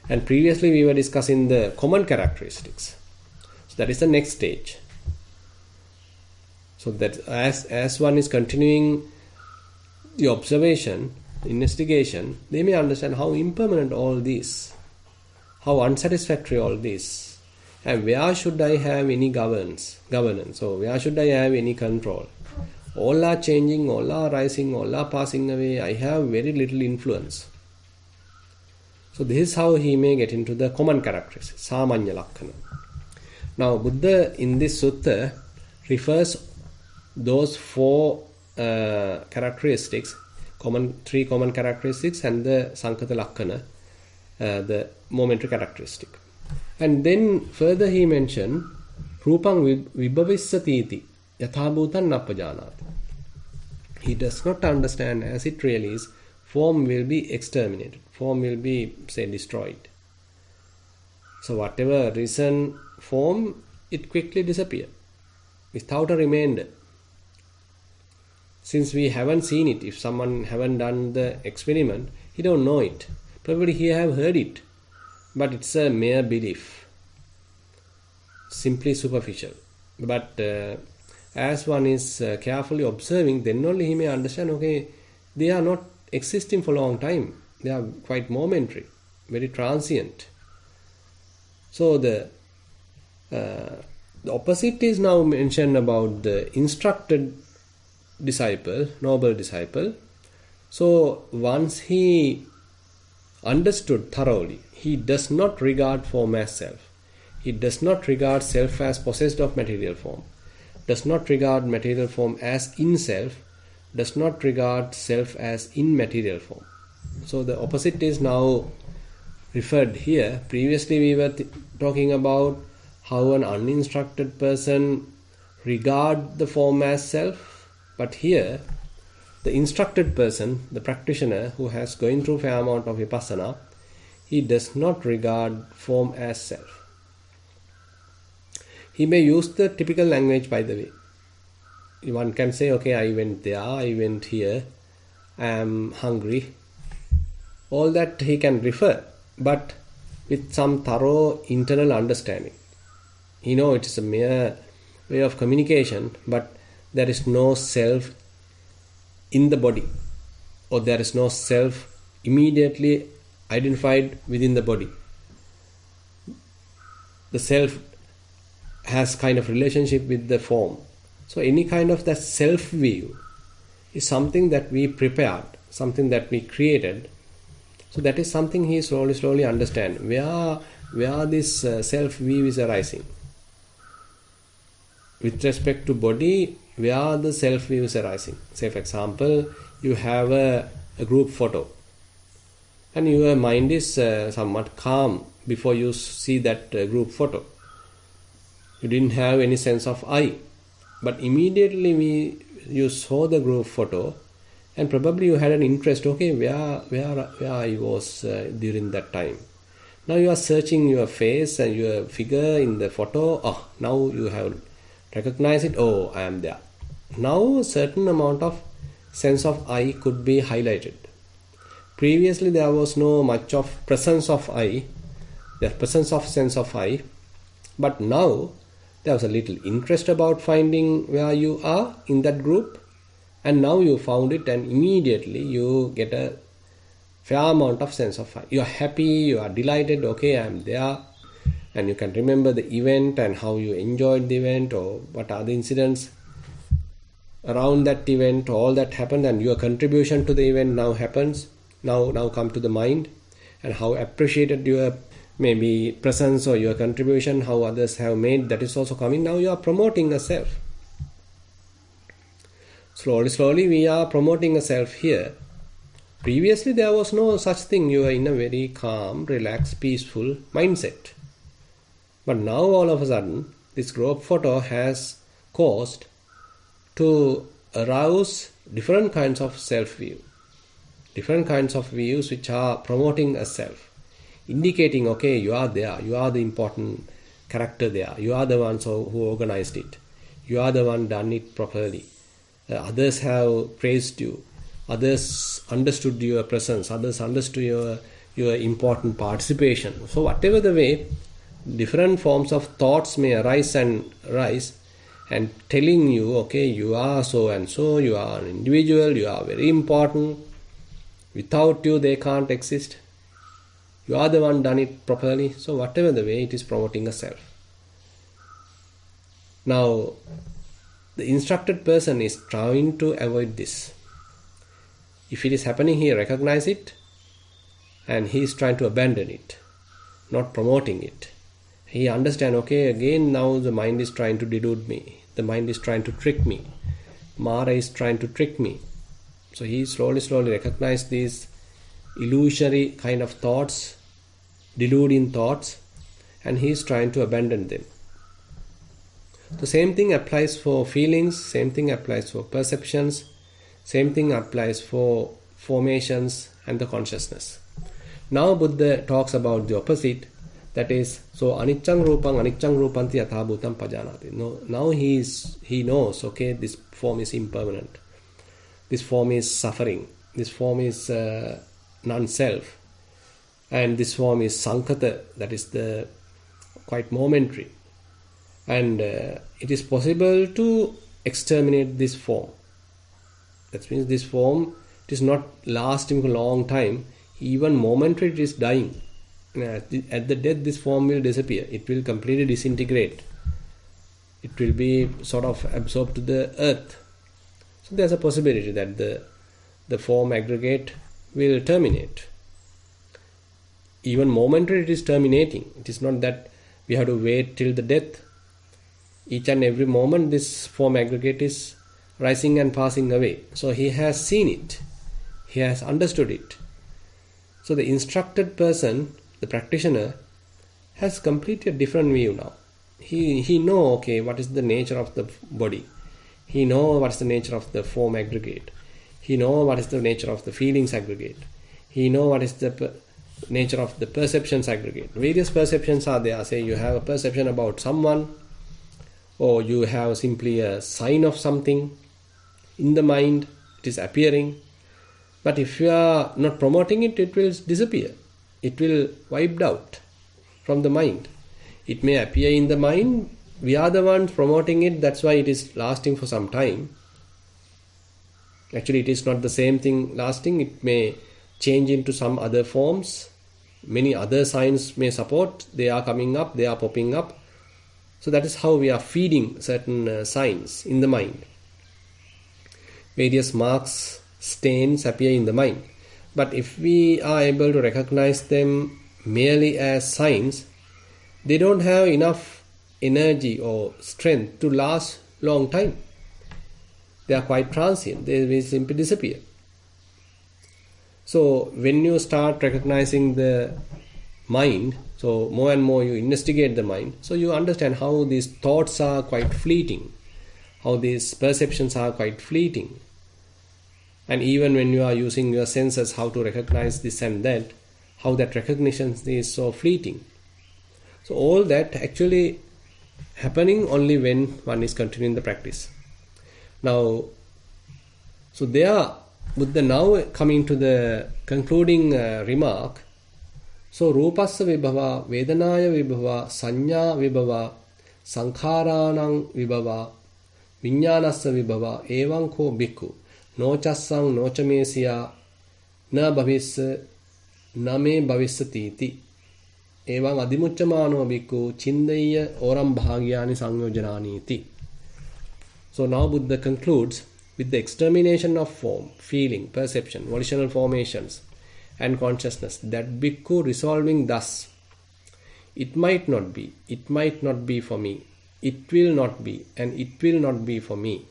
And previously we were discussing the common characteristics. So that is the next stage. So that as one is continuing the observation, investigation, they may understand how impermanent all this, how unsatisfactory all this, and where should I have any governance, or where should I have any control. All are changing, all are rising, all are passing away. I have very little influence. So this is how he may get into the common characteristics, Samanya Lakkana. Now Buddha in this sutta refers those 4 characteristics, 3 common characteristics and the Sankata Lakkana, the momentary characteristic. And then further he mentioned Rupang Vibhavissatiti Yatha Bhutan Nappajanati. He does not understand as it really is. Form will be exterminated. Form will be, say, destroyed. So whatever reason form, it quickly disappears without a remainder. Since we haven't seen it, if someone haven't done the experiment, he don't know it. Probably he have heard it, but it's a mere belief, simply superficial. But as one is carefully observing, then only he may understand, okay, they are not existing for a long time. They are quite momentary, very transient. So the opposite is now mentioned about the instructed disciple, noble disciple. So once he understood thoroughly, he does not regard form as self. He does not regard self as possessed of material form, does not regard material form as in self, does not regard self as in material form. So the opposite is now referred here. Previously we were talking about how an uninstructed person regard the form as self, but here the instructed person, the practitioner who has going through fair amount of vipassana, he does not regard form as self. He may use the typical language, by the way. One can say, okay, I went there, I went here, I am hungry. All that he can refer, but with some thorough internal understanding. He knows it is a mere way of communication, but there is no self in the body, or there is no self immediately identified within the body. The self has kind of relationship with the form. So any kind of that self view is something that we prepared, something that we created. So that is something he slowly understand where this self view is arising. With respect to body, where the self view is arising. Say for example, you have a group photo. and your mind is somewhat calm before you see that group photo. You didn't have any sense of I, but immediately you saw the group photo, and probably you had an interest. Okay, where I was during that time. Now you are searching your face and your figure in the photo. Oh, now you have recognized it. Oh, I am there. Now a certain amount of sense of I could be highlighted. Previously there was no much of presence of I, the presence of sense of I, but now there was a little interest about finding where you are in that group, and now you found it, and immediately you get a fair amount of sense of I. You are happy, you are delighted, okay, I am there, and you can remember the event and how you enjoyed the event or what are the incidents around that event, all that happened, and your contribution to the event now happens. Now come to the mind, and how appreciated your maybe presence or your contribution, how others have made, that is also coming. Now you are promoting a self. Slowly we are promoting a self here. Previously there was no such thing. You are in a very calm, relaxed, peaceful mindset. But now all of a sudden this group photo has caused to arouse different kinds of self-view. Different kinds of views which are promoting a self, indicating, okay, you are there, you are the important character there, you are the ones who organized it, you are the one done it properly, others have praised you, others understood your presence, others understood your important participation. So whatever the way, different forms of thoughts may arise and telling you, okay, you are so and so, you are an individual, you are very important. Without you, they can't exist. You are the one done it properly. So whatever the way, it is promoting a self. Now, the instructed person is trying to avoid this. If it is happening, he recognizes it, and he is trying to abandon it, not promoting it. He understands, okay, again now the mind is trying to delude me. The mind is trying to trick me. Mara is trying to trick me. So he slowly recognizes these illusory kind of thoughts, deluding thoughts, and he is trying to abandon them. The same thing applies for feelings, same thing applies for perceptions, same thing applies for formations and the consciousness. Now Buddha talks about the opposite, that is, so anicchang rupanti yatha bhutam pajanati. Now he knows, okay, this form is impermanent. This form is suffering. This form is non-self. And this form is sankata, that is the quite momentary. And it is possible to exterminate this form. That means this form, it is not lasting for a long time. Even momentary, it is dying. At the death, this form will disappear. It will completely disintegrate. It will be sort of absorbed to the earth. So there's a possibility that the form aggregate will terminate. Even momentarily it is terminating. It is not that we have to wait till the death. Each and every moment this form aggregate is rising and passing away. So he has seen it. He has understood it. So the instructed person, the practitioner, has completely a different view now. He know, okay, what is the nature of the body. He knows what is the nature of the form aggregate. He knows what is the nature of the feelings aggregate. He knows what is the nature of the perceptions aggregate. Various perceptions are there. Say you have a perception about someone, or you have simply a sign of something in the mind. It is appearing. But if you are not promoting it, it will disappear. It will wiped out from the mind. It may appear in the mind. We are the ones promoting it, that's why it is lasting for some time. Actually, it is not the same thing lasting. It may change into some other forms. Many other signs may support. They are coming up, they are popping up. So that is how we are feeding certain signs in the mind. Various marks, stains appear in the mind. But if we are able to recognize them merely as signs, they don't have enough energy or strength to last long time. They are quite transient. They will simply disappear. So when you start recognizing the mind, so more and more you investigate the mind, so you understand how these thoughts are quite fleeting, how these perceptions are quite fleeting. And even when you are using your senses, how to recognize this and that, how that recognition is so fleeting. So all that actually happening only when one is continuing the practice. Now, so there, Buddha now coming to the concluding remark. So rupassa vibhava, vedanaya vibhava, sanya vibhava, sankharanang vibhava, viññānassa vibhava, evaṁ ko bhikkhu, nochassang nochamesiya, na bhaviss, na me bhavissatiti, evaṁ adimuccamāno bhikkhu, chindayya oram bhagyāni sanyojanānīti. So now Buddha concludes with the extermination of form, feeling, perception, volitional formations, and consciousness, that bhikkhu resolving thus, it might not be for me, it will not be, and it will not be for me,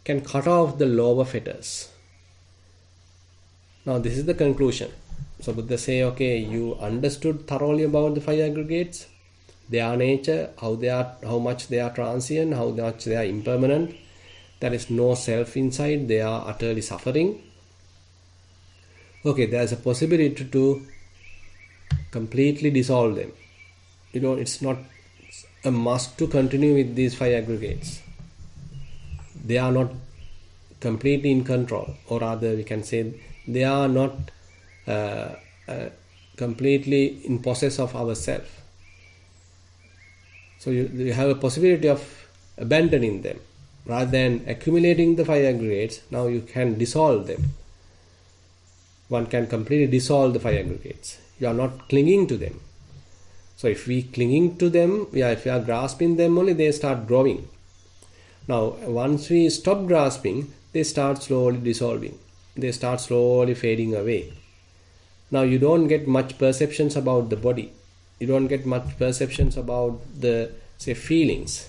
can cut off the lower fetters. Now this is the conclusion. So Buddha say, okay, you understood thoroughly about the five aggregates, their nature, how much they are transient, how much they are impermanent. There is no self inside, they are utterly suffering. Okay, there is a possibility to completely dissolve them. It's not a must to continue with these five aggregates. They are not completely in control, or rather we can say they are not completely in possess of ourself. So you have a possibility of abandoning them. Rather than accumulating the five aggregates, now you can dissolve them. One can completely dissolve the five aggregates. You are not clinging to them. So if we clinging to them, if we are grasping them only, they start growing. Now once we stop grasping, they start slowly dissolving. They start slowly fading away. Now you don't get much perceptions about the body. You don't get much perceptions about the, say, feelings.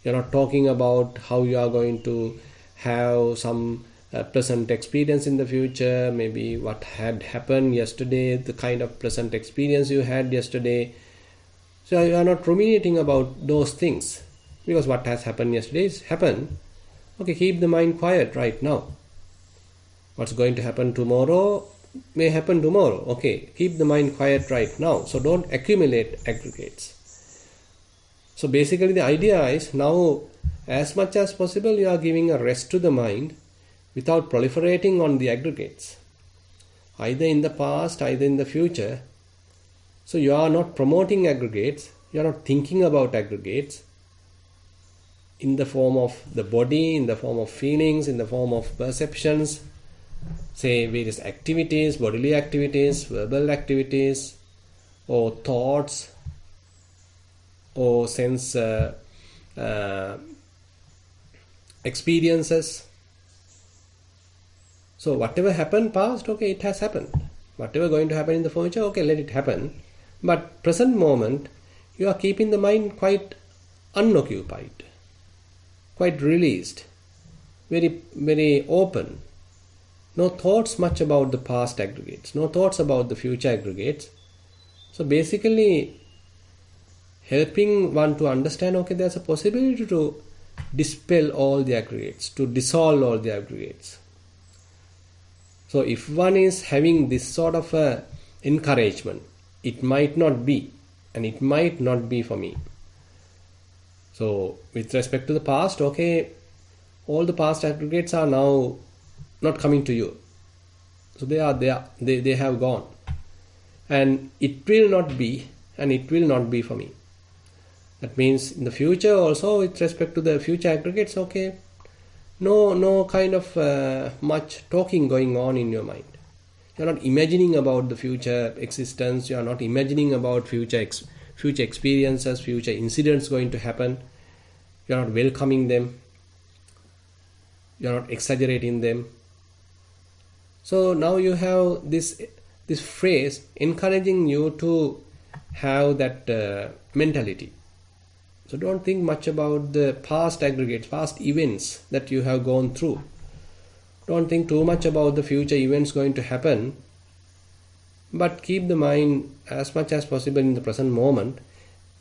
You're not talking about how you are going to have some pleasant experience in the future, maybe what had happened yesterday, the kind of pleasant experience you had yesterday. So you are not ruminating about those things, because what has happened yesterday is happened. Okay, keep the mind quiet right now. What's going to happen tomorrow may happen tomorrow. Okay, keep the mind quiet right now. So don't accumulate aggregates. So basically the idea is, now as much as possible you are giving a rest to the mind without proliferating on the aggregates, either in the past, either in the future. So you are not promoting aggregates, you are not thinking about aggregates in the form of the body, in the form of feelings, in the form of perceptions, say various activities, bodily activities, verbal activities, or thoughts, or sense experiences. So whatever happened past, okay, it has happened. Whatever going to happen in the future, okay, let it happen. But present moment, you are keeping the mind quite unoccupied, quite released, very, very open. No thoughts much about the past aggregates, no thoughts about the future aggregates. So basically helping one to understand, okay, there's a possibility to dispel all the aggregates, to dissolve all the aggregates. So if one is having this sort of a encouragement, it might not be, and it might not be for me. So with respect to the past, okay, all the past aggregates are now not coming to you. So they have gone. And it will not be, and it will not be for me. That means in the future also, with respect to the future aggregates, okay, no kind of much talking going on in your mind. You are not imagining about the future existence. You are not imagining about future experiences, future incidents going to happen. You are not welcoming them. You are not exaggerating them. So now you have this phrase encouraging you to have that mentality. So don't think much about the past aggregates, past events that you have gone through. Don't think too much about the future events going to happen, but keep the mind as much as possible in the present moment,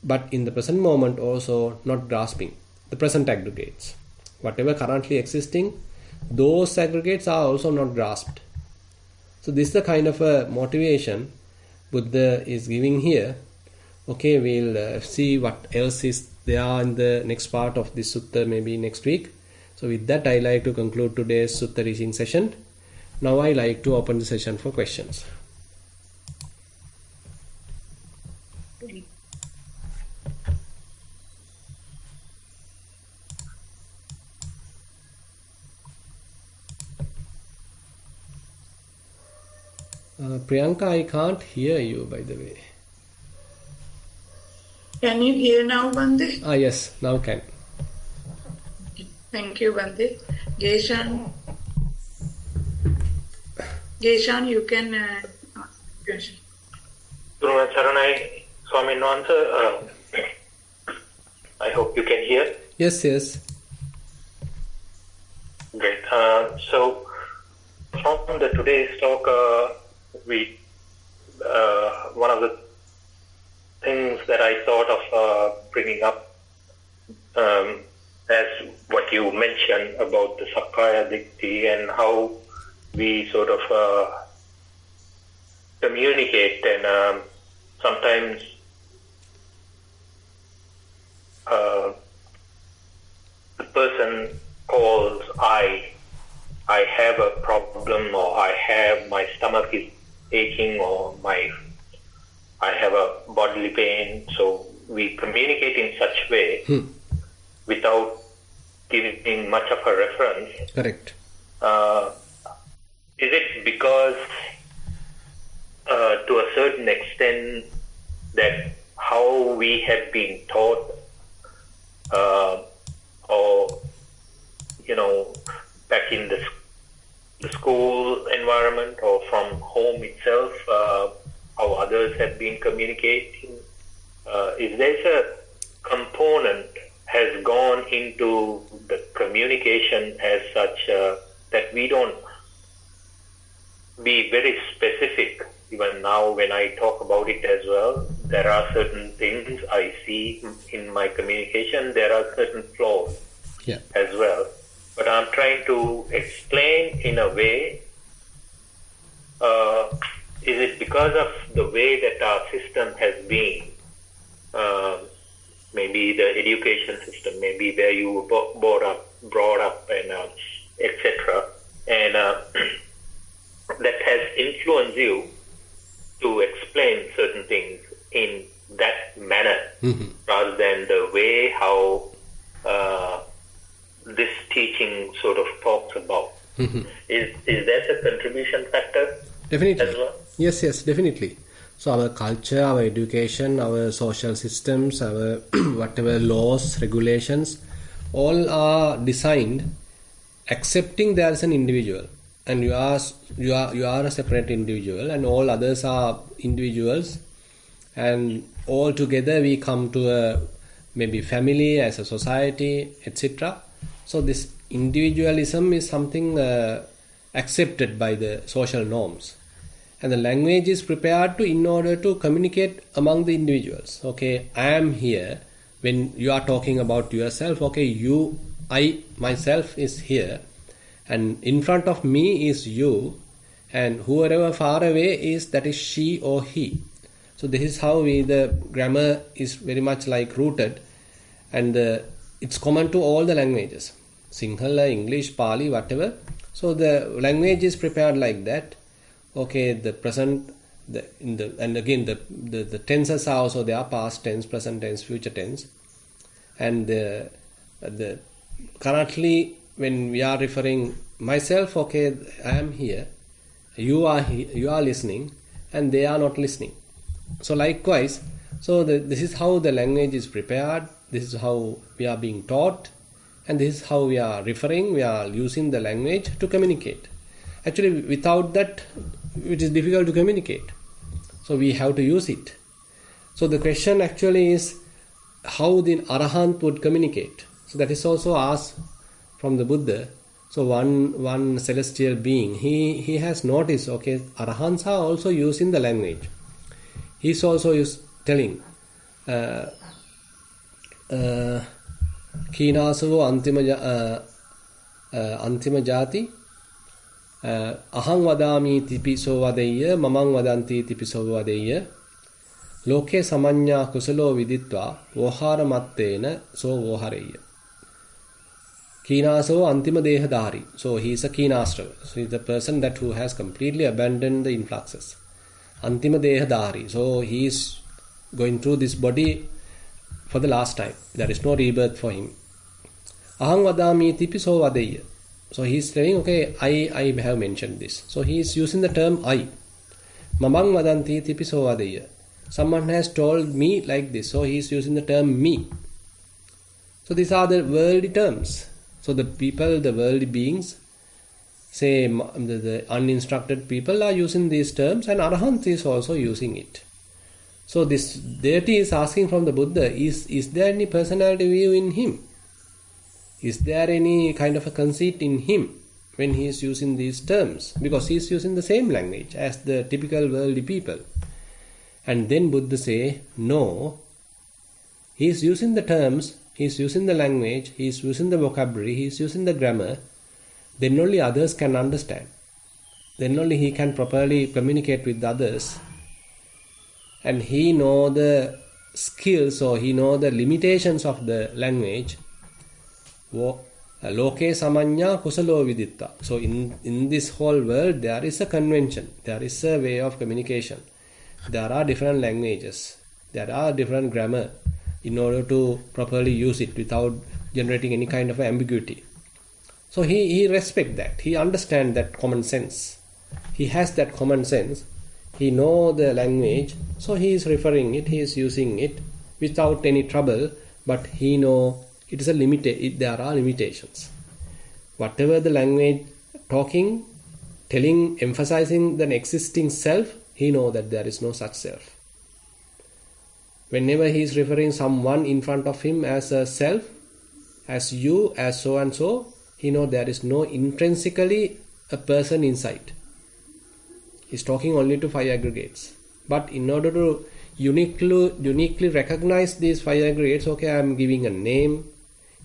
but in the present moment also not grasping the present aggregates. Whatever currently existing, those aggregates are also not grasped. So this is the kind of a motivation Buddha is giving here. Okay, we'll see what else is there in the next part of this sutta, maybe next week. So with that, I like to conclude today's sutta reading session. Now I like to open the session for questions. Priyanka, I can't hear you, by the way. Can you hear now, Bande? Yes, now can. Thank you, Bande. Geshan, you can ask question. Nissarana, Swamin Wansa, I hope you can hear. Yes. Great. So, from the today's talk, one of the things that I thought of bringing up as what you mentioned about the Sakkaya Dikti and how we sort of communicate, and sometimes the person calls I have a problem, or my stomach is aching, or I have a bodily pain. So we communicate in such way without giving much of a reference. Correct. Is it because to a certain extent that how we have been taught, or back in the school environment or from home itself, how others have been communicating? Is there a component has gone into the communication as such that we don't be very specific? Even now when I talk about it as well, there are certain things I see in my communication, there are certain flaws as well. But I'm trying to explain in a way, is it because of the way that our system has been, maybe the education system, maybe where you were brought up and etc., and that has influenced you to explain certain things in that manner, rather than the way how this teaching sort of talks about. Is that a contribution factor? Definitely. As well? Yes, definitely. So our culture, our education, our social systems, our whatever laws, regulations, all are designed accepting there is an individual, and you are a separate individual, and all others are individuals, and all together we come to a maybe family, as a society, etc. So this individualism is something accepted by the social norms, and the language is prepared in order to communicate among the individuals. Okay, I am here. When you are talking about yourself, okay, I myself is here, and in front of me is you, and whoever far away is, that is she or he. So this is how the grammar is very much like rooted, and it's common to all the languages, Sinhala, English, Pali, whatever. So the language is prepared like that. Okay, the present, and again the tenses are also there: past tense, present tense, future tense, and the currently when we are referring myself, okay, I am here, you are here, you are listening, and they are not listening. So likewise, so this is how the language is prepared. This is how we are being taught, and this is how we are referring. We are using the language to communicate. Actually, without that, it is difficult to communicate. So we have to use it. So the question actually is how the Arahant would communicate. So that is also asked from the Buddha. So one celestial being, he has noticed, okay, Arahants are also using the language. He's also telling Kīnāsavo antima jati ahang vadami tipiso vadeyya mamang vadanti tipiso vadeyya loke samanya kusalo viditva vohara mattena so vohareyya. Kīnāsavo antima dehadhari. So he is a Kīnāsrava. So he is the person that who has completely abandoned the influxes. Antima dehadhari. So he is going through this body for the last time. There is no rebirth for him. Ahang vadami tipiso vadeyya. So he is saying, okay, I have mentioned this. So he is using the term I. Mamang vadanti tipiso vadeyya. Someone has told me like this. So he is using the term me. So these are the worldly terms. So the people, the worldly beings, say the uninstructed people are using these terms, and Arahant is also using it. So this deity is asking from the Buddha, is there any personality view in him? Is there any kind of a conceit in him when he is using these terms? Because he is using the same language as the typical worldly people. And then Buddha say, no, he is using the terms, he is using the language, he is using the vocabulary, he is using the grammar. Then only others can understand. Then only he can properly communicate with others. And he know the skills, or he know the limitations of the language. Loke samanya kusalo viditta. So in this whole world there is a convention, there is a way of communication. There are different languages, there are different grammar in order to properly use it without generating any kind of ambiguity. So he respects that, he understands that common sense. He has that common sense, he knows the language, so he is referring it, he is using it without any trouble, but he knows it is there are limitations. Whatever the language talking, telling, emphasizing the existing self, he knows that there is no such self. Whenever he is referring someone in front of him as a self, as you, as so and so, he knows there is no intrinsically a person inside. He is talking only to five aggregates. But in order to uniquely recognize these five aggregates, okay, I am giving a name.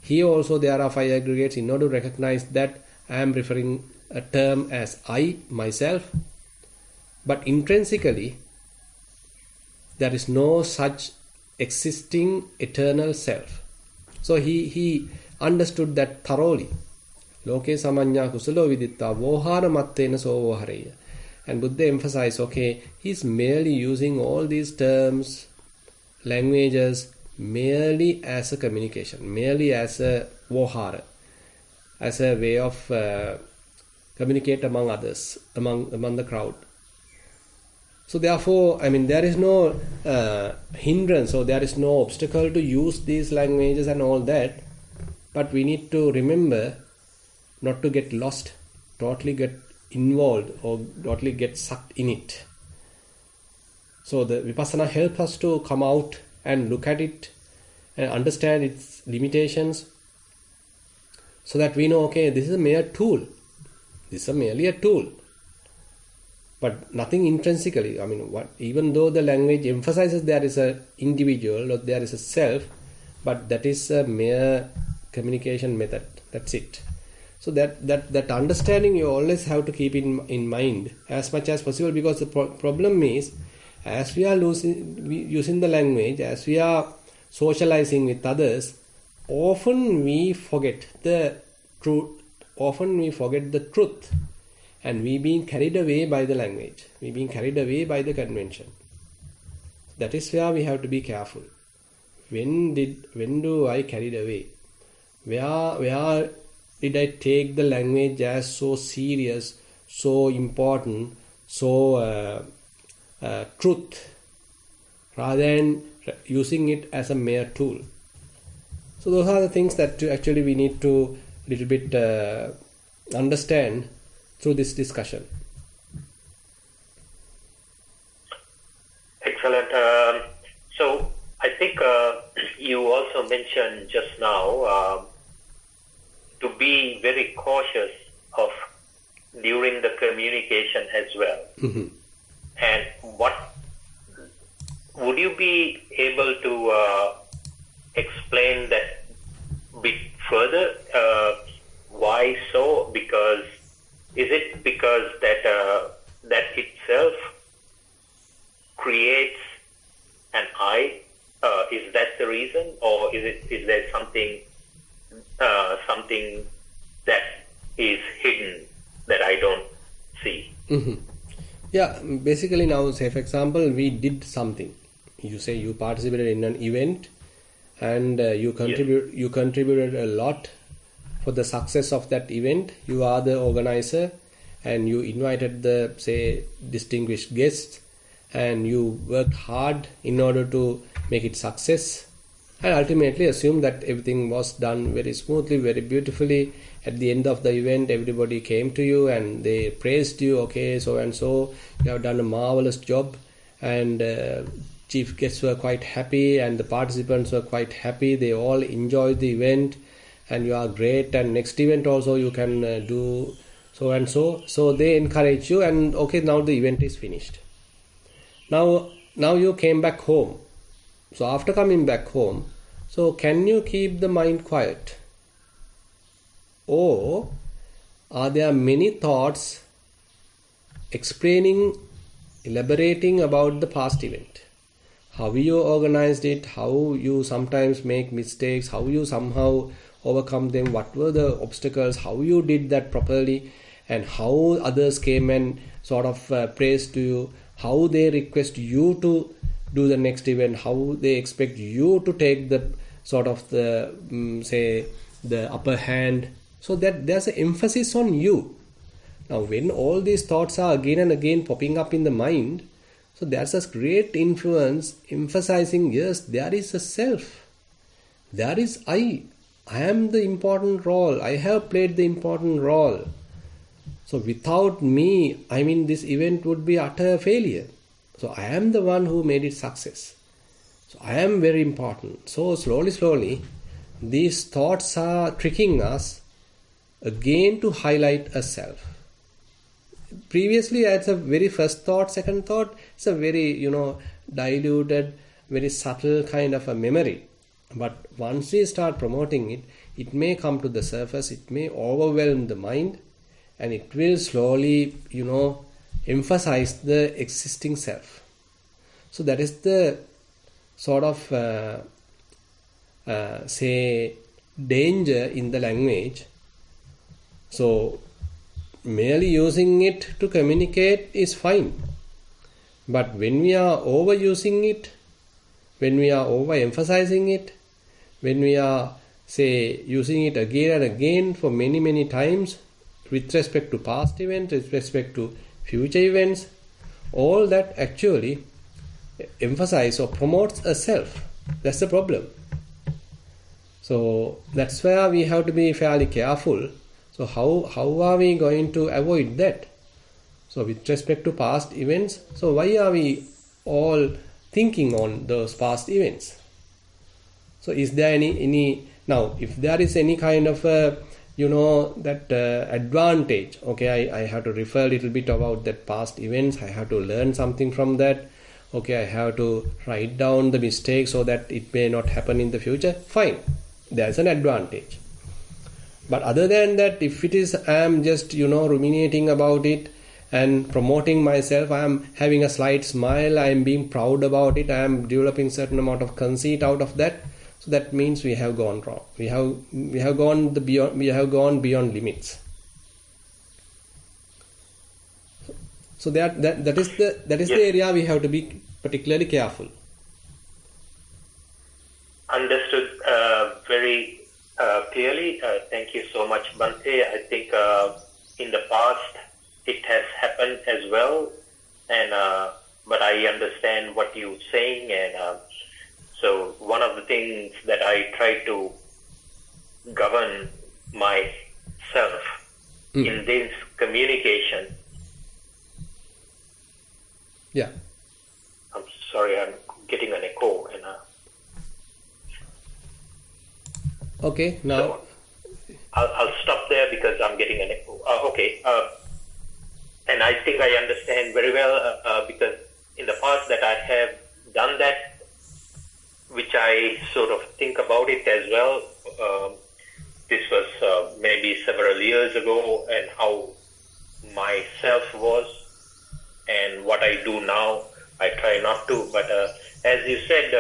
Here also there are five aggregates. In order to recognize that, I am referring a term as I, myself. But intrinsically, there is no such existing eternal self. So he understood that thoroughly. Loke samanya kusalo viditta vohara mattena so vohareya. And Buddha emphasized, okay, he is merely using all these terms, languages, merely as a communication, merely as a vohara, as a way of communicate among others, among the crowd. So therefore, there is no hindrance, or there is no obstacle to use these languages and all that. But we need to remember not to get lost, totally get involved, or totally get sucked in it. So the Vipassana helps us to come out and look at it and understand its limitations, so that we know, okay, this is a mere tool. This is merely a tool. But nothing intrinsically. Even though the language emphasizes there is an individual or there is a self, but that is a mere communication method. That's it. So that understanding you always have to keep in mind as much as possible, because the problem is, as we are using the language, as we are socializing with others, often we forget the truth. And we being carried away by the language, we being carried away by the convention. That is where we have to be careful. When do I carried away? Where did I take the language as so serious, so important, so truth, rather than using it as a mere tool? So those are the things that actually we need to little bit understand through this discussion. Excellent. So I think you also mentioned just now to be very cautious of during the communication as well. Mm-hmm. And what would you be able to explain that bit further? Why so? Because is it because that itself creates an I? Is that the reason, or is there something that is hidden that I don't see? Mm-hmm. Yeah, basically now, say for example, we did something. You say you participated in an event, and you contributed a lot for the success of that event. You are the organizer, and you invited the, say, distinguished guests, and you worked hard in order to make it success, and ultimately assume that everything was done very smoothly, very beautifully. At the end of the event, everybody came to you and they praised you. Okay, so and so, you have done a marvelous job, and chief guests were quite happy, and the participants were quite happy. They all enjoyed the event, and you are great, and next event also you can do so and so. So they encourage you, and okay, now the event is finished. Now you came back home. So after coming back home, so can you keep the mind quiet? Or are there many thoughts explaining, elaborating about the past event? How you organized it, how you sometimes make mistakes, how you somehow overcome them, what were the obstacles, how you did that properly, and how others came and sort of praised to you, how they request you to do the next event, how they expect you to take the sort of the say the upper hand. So that there's an emphasis on you. Now when all these thoughts are again and again popping up in the mind, so there's a great influence emphasizing, yes, there is a self, there is I am the important role, I have played the important role. So without me, I mean, this event would be utter failure. So I am the one who made it success. So I am very important. So slowly, these thoughts are tricking us again to highlight a self. Previously, it's a very first thought, second thought, it's a very, diluted, very subtle kind of a memory. But once we start promoting it, it may come to the surface, it may overwhelm the mind, and it will slowly, emphasize the existing self. So that is the sort of, say, danger in the language. So merely using it to communicate is fine. But when we are overusing it, when we are overemphasizing it, when we are, say, using it again and again for many times with respect to past events, with respect to future events, all that actually emphasizes or promotes a self. That's the problem. So that's where we have to be fairly careful. So how are we going to avoid that? So with respect to past events, so why are we all thinking on those past events? So is there any now, if there is any kind of advantage, okay, I have to refer a little bit about that past events, I have to learn something from that, okay, I have to write down the mistakes so that it may not happen in the future, fine, there's an advantage. But other than that, if it is I am just ruminating about it and promoting myself, I am having a slight smile, I am being proud about it, I am developing certain amount of conceit out of that, so that means we have gone wrong. We have gone beyond limits. So that is the area we have to be particularly careful. Understood very clearly. Thank you so much, Bhante. I think in the past it has happened as well, and but I understand what you're saying, and so one of the things that I try to govern myself in this communication. Yeah. I'm sorry, I'm getting an echo. And okay, now I'll stop there because I'm getting an echo. Okay. And I think I understand very well because in the past that I have done that, which I sort of think about it as well. This was maybe several years ago, and how myself was and what I do now. I try not to, but as you said,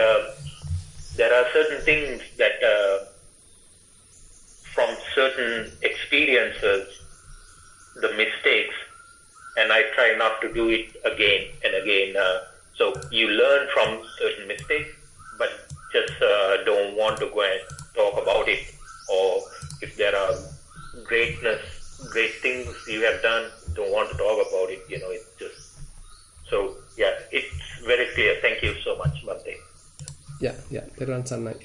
there are certain things that from certain experiences, the mistakes, and I try not to do it again and again. So you learn from certain mistakes, but just don't want to go and talk about it. Or if there are great things you have done, don't want to talk about it. It's just so. Yeah, it's very clear. Thank you so much, Bhante. Yeah. Thero Saranai.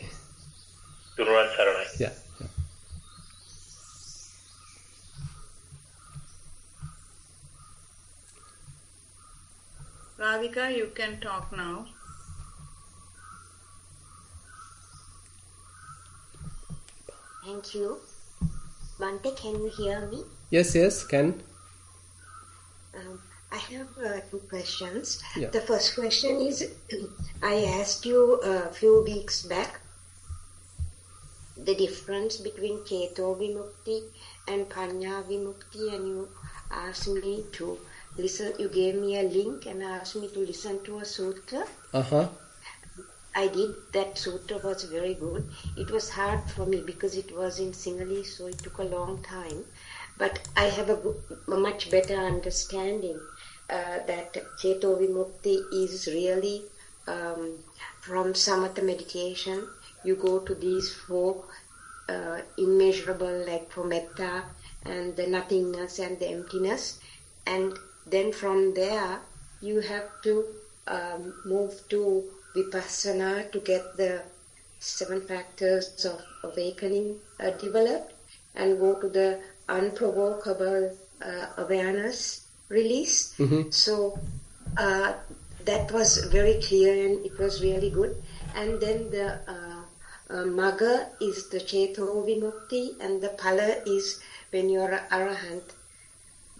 Thero Saranai. Yeah. Radhika, you can talk now. Thank you. Bhante, can you hear me? Yes, can. I have 2 questions. Yeah. The first question is, I asked you a few weeks back the difference between Cheto Vimukti and Panya Vimukti, and you asked me to listen. You gave me a link and asked me to listen to a sutta. I did. That sutta was very good. It was hard for me because it was in Sinhalese, so it took a long time. But I have a much better understanding that Cheto Vimukti is really from Samatha meditation. You go to these 4 immeasurable, like for metta and the nothingness and the emptiness, and then from there you have to move to Vipassana to get the 7 factors of awakening developed, and go to the unprovocable awareness release. So that was very clear and it was really good. And then the Magga is the Cheto Vimukti, and the Phala is when you're an Arahant.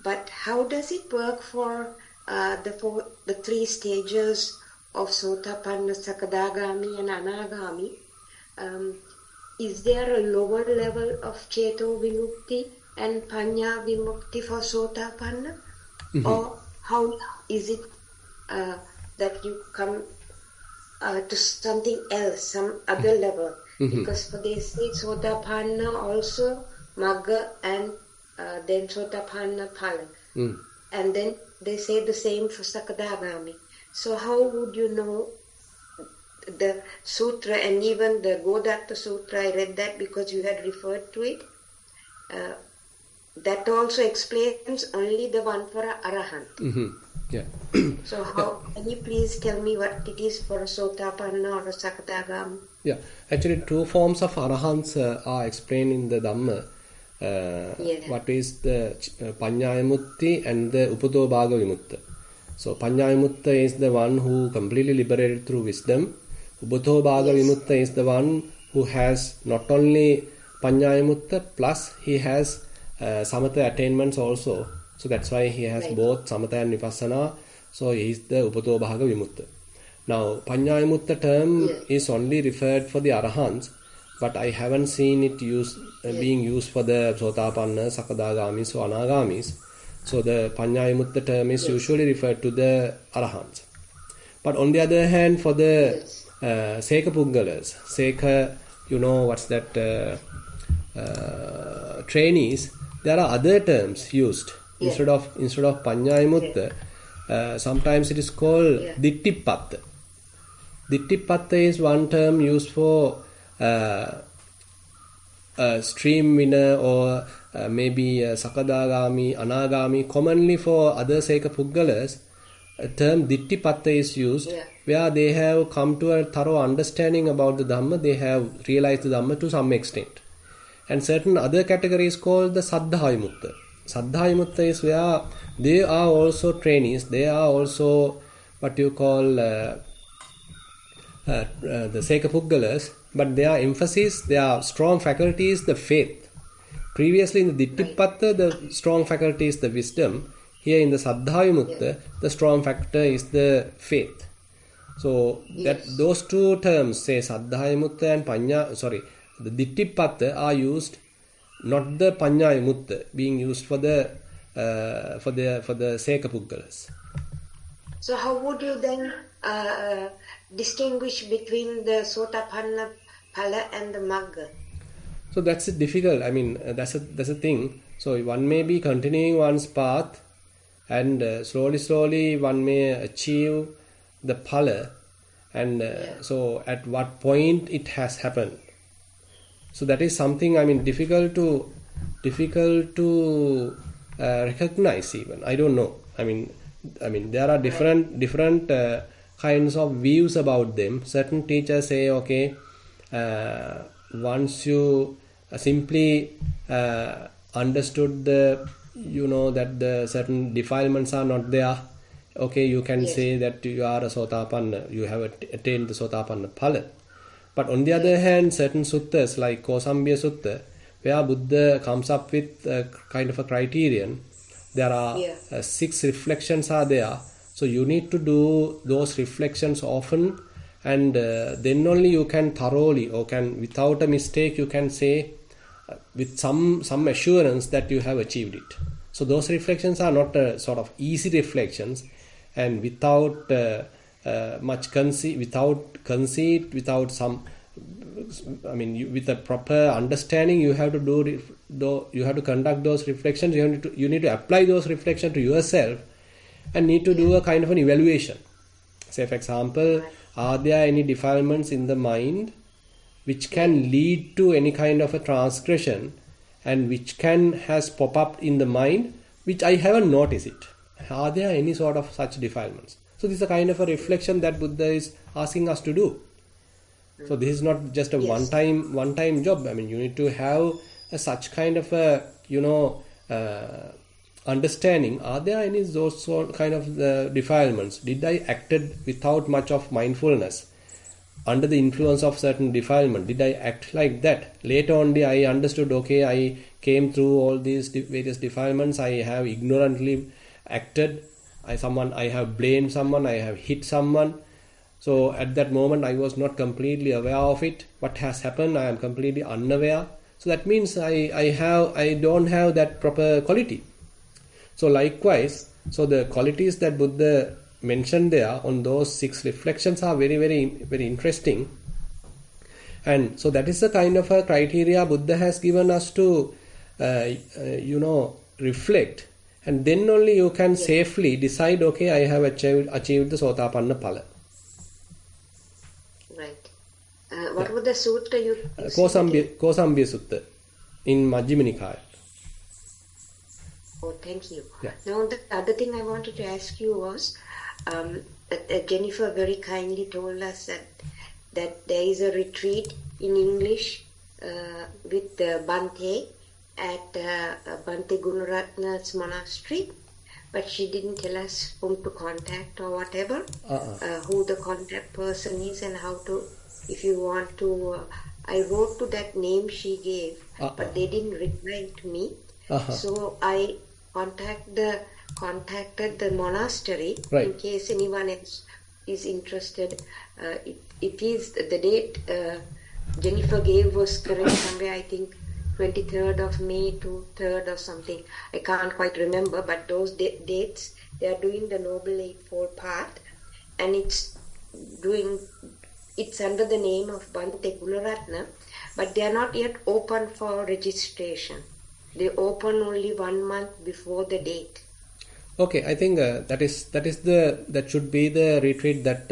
But how does it work for the 3 stages of Sotapanna, Sakadagami and Anagami? Is there a lower level of Cheto Vimukti and Panya Vimukti for Sotapanna? Or how is it that you come to something else, some other level? Because they say Sotapanna also, Magga, and then Sotapanna Phala. And then they say the same for Sakadagami. So how would you know the sutra, and even the Godatta Sutra, I read that because you had referred to it. That also explains only the one for Arahant. Yeah. So how, can you please tell me what it is for a Sotapanna or a Sakadagami? Yeah, actually 2 forms of Arahants are explained in the Dhamma. What is the Panyayamukti and the Upato Bhaga Vimutta. So Panyayamukta is the one who completely liberated through wisdom. Upato Bhaga Vimutta is the one who has not only Panyayamukta plus he has Samatha attainments also. So that's why he has both Samatha and Vipassana. So he is the Upato Bhaga Vimutta. Now Panyayamukta term is only referred for the Arahants, but I haven't seen it being used for the Sotapanna, Sakadagamis or Anagamis. So the Panyayamukta term is usually referred to the Arahants. But on the other hand, for the Seka Puggalas, Seka, what's that, trainees, there are other terms used. Instead of Panyayamukta, sometimes it is called Dittipatta. Dittipatta is one term used for stream winner or maybe Sakadagami, Anagami. Commonly for other Seka Puggalas, a term Dittipatta is used where they have come to a thorough understanding about the Dhamma. They have realized the Dhamma to some extent. And certain other categories called the Saddhavimutta. Saddhavimutta is where they are also trainees. They are also what you call the Seka Puggalas, but their emphasis, their strong faculty is the faith. Previously in the Dittipatta, the strong faculty is the wisdom. Here in the Saddha Vimukta, the strong factor is the faith. So that those two terms, say Saddha Vimukta and the Dittipatta are used, not the Panya Vimukta, being used for the Seka Puggalas. So how would you then distinguish between the Sotapanna Phala and the Magga? So that's difficult. I mean, that's a thing. So one may be continuing one's path, and slowly one may achieve the phala, and so at what point it has happened. So that is something, I mean, difficult to recognize even. I don't know. I mean there are different kinds of views about them. Certain teachers say, okay, once you simply understood that the certain defilements are not there, okay, you can say that you are a Sotapanna, you have attained the Sotapanna Phala. But on the other hand, certain suttas like Kosambya Sutta, where Buddha comes up with a kind of a criterion, there are 6 reflections are there. So you need to do those reflections often, and then only you can thoroughly, or can without a mistake, you can say with some assurance that you have achieved it. So those reflections are not sort of easy reflections, and without much conceit, without some, with a proper understanding, you have to conduct those reflections. You need to apply those reflections to yourself, and need to do a kind of an evaluation. Say, for example, are there any defilements in the mind which can lead to any kind of a transgression, and which has pop up in the mind, which I haven't noticed it? Are there any sort of such defilements? So this is a kind of a reflection that Buddha is asking us to do. So this is not just a one-time job. I mean, you need to have such kind of a understanding. Are there any those kind of defilements? Did I acted without much of mindfulness, under the influence of certain defilement? Did I act like that? Later on, I understood, okay, I came through all these various defilements. I have ignorantly acted. I have blamed someone. I have hit someone. So at that moment, I was not completely aware of it. What has happened? I am completely unaware. So that means I don't have that proper quality. So likewise, so the qualities that Buddha mentioned there on those 6 reflections are very, very, very interesting. And so that is the kind of a criteria Buddha has given us to, reflect. And then only you can safely decide, okay, I have achieved the Sotapanna Phala. Right. What was the sutta you Kosambya Sutta in Majjhima Nikaya. Oh, thank you. Yeah. Now, the other thing I wanted to ask you was, Jennifer very kindly told us that there is a retreat in English with Bhante at Bhante Gunaratna's monastery, but she didn't tell us whom to contact or whatever, who the contact person is, and how to, if you want to, I wrote to that name she gave, but they didn't reply to me. So I contacted the monastery in case anyone else is interested. It is the date Jennifer gave was correct, somewhere I think 23rd of May to 3rd or something. I can't quite remember, but those dates, they are doing the Noble Eightfold Path, and it's under the name of Bhante Gunaratna, but they are not yet open for registration. They open only 1 month before the date. Okay, I think that should be the retreat that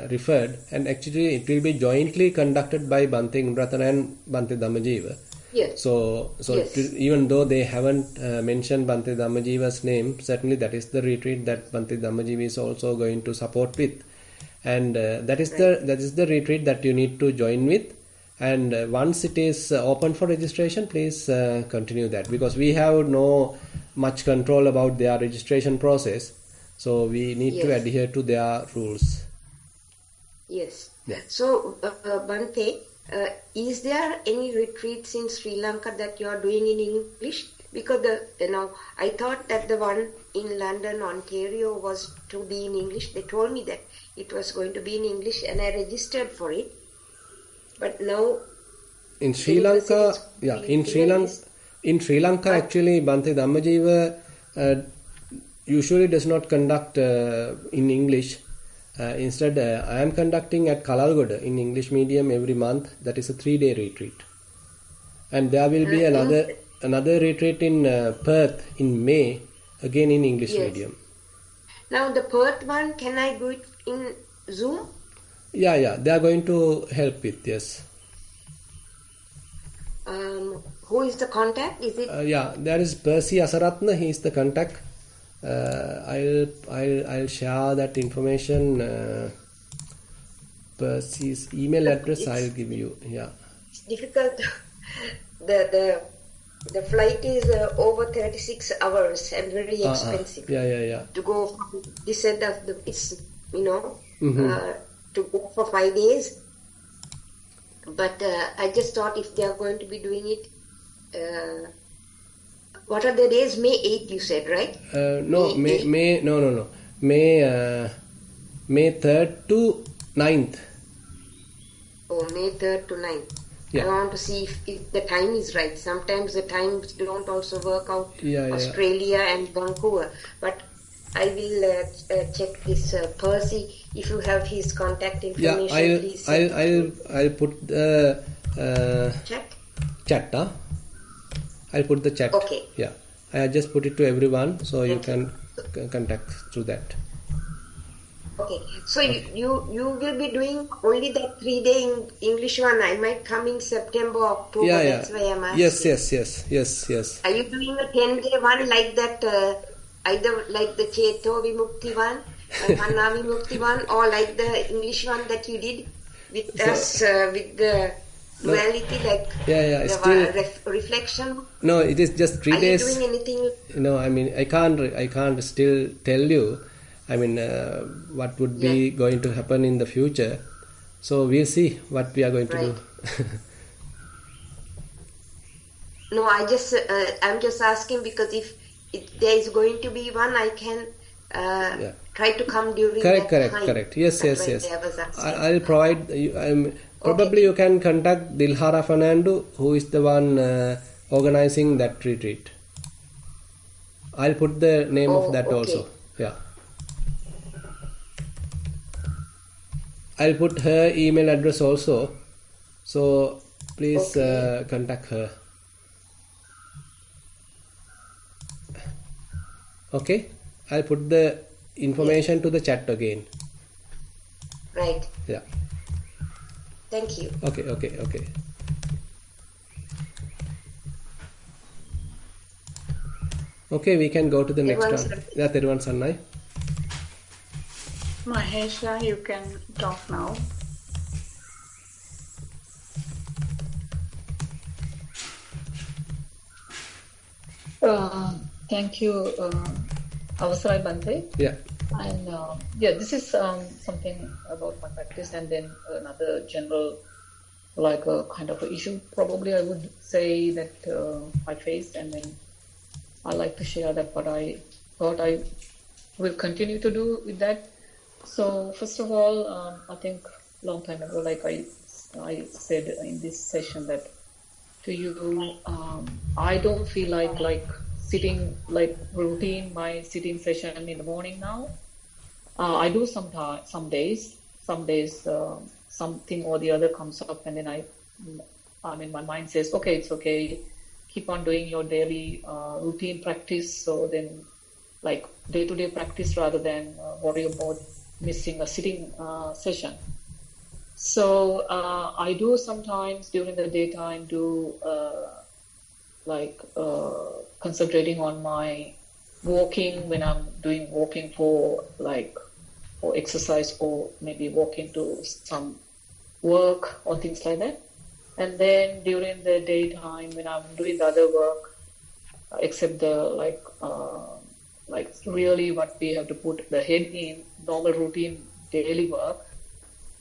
referred, and actually it will be jointly conducted by Bhante Gunaratana and Bhante Dhammajiva. Yes. So yes. Even though they haven't mentioned Bhante Dhammajiva's name, certainly that is the retreat that Bhante Dhammajiva is also going to support with, and that is the retreat that you need to join with. And once it is open for registration, please continue that, because we have no much control about their registration process. So we need to adhere to their rules. Yes. Yeah. So Bhante, is there any retreats in Sri Lanka that you are doing in English? Because I thought that the one in London, Ontario was to be in English. They told me that it was going to be in English, and I registered for it. But now in Sri Lanka, in Sri Lanka, actually, Bhante Dhammajiva usually does not conduct in English. Instead, I am conducting at Kalalgoda in English medium every month. That is a 3-day retreat, and there will be another retreat in Perth in May, again in English medium. Now the Perth one, can I do it in Zoom? Yeah, they are going to help with, yes. Who is the contact? Is it? There is Percy Asaratna. He is the contact. I'll share that information. Percy's email address I'll give you. Yeah. It's difficult. The flight is over 36 hours and very expensive. To go from this end of to go for 5 days. But I just thought if they are going to be doing it, what are the days? May 8th, you said, right? No. May 3rd to 9th. Oh, May 3rd to 9th. Yeah. I want to see if the time is right. Sometimes the times don't also work out. Australia and Vancouver. But I will check this Percy. If you have his contact information, please. I'll put the chat. I'll put the chat. Okay. Yeah. I just put it to everyone, so you can contact through that. Okay. So you will be doing only that 3-day English one. I might come in September, October. That's why I'm asking. Yes. Are you doing a 10-day one like that? Either like the Cheto Vimukti one, Panna Vimukti one, or like the English one that you did with us, with the duality, like the reflection? No, it is just 3 days. Are you doing anything? No, I mean, I can't still tell you. I mean, what would be going to happen in the future. So we'll see what we are going to do. No, I'm just asking because if there is going to be one, I can try to come during that time. Correct. Yes. I'll provide you. Probably you can contact Dilhara Fernando, who is the one organizing that retreat. I'll put the name of that also. Yeah. I'll put her email address also. So please contact her. Okay, I'll put the information to the chat again. Right. Yeah. Thank you. Okay. Okay, we can go to the next one. Yeah, Theruvan Sannai. Mahesha, you can talk now. Thank you, Avasarai Bhante. Yeah. And this is something about my practice, and then another general, like a kind of an issue, probably I would say that I faced, and then I like to share that what I thought I will continue to do with that. So first of all, I think long time ago, like I said in this session that to you, I don't feel like sitting like routine my sitting session in the morning now. I do some days something or the other comes up, and then I mean my mind says, okay, it's okay, keep on doing your daily routine practice. So then like day-to-day practice rather than worry about missing a sitting session. So I do sometimes during the daytime do concentrating on my walking when I'm doing walking for exercise, or maybe walking to some work or things like that. And then during the daytime when I'm doing the other work, except the really what we have to put the head in, normal routine daily work,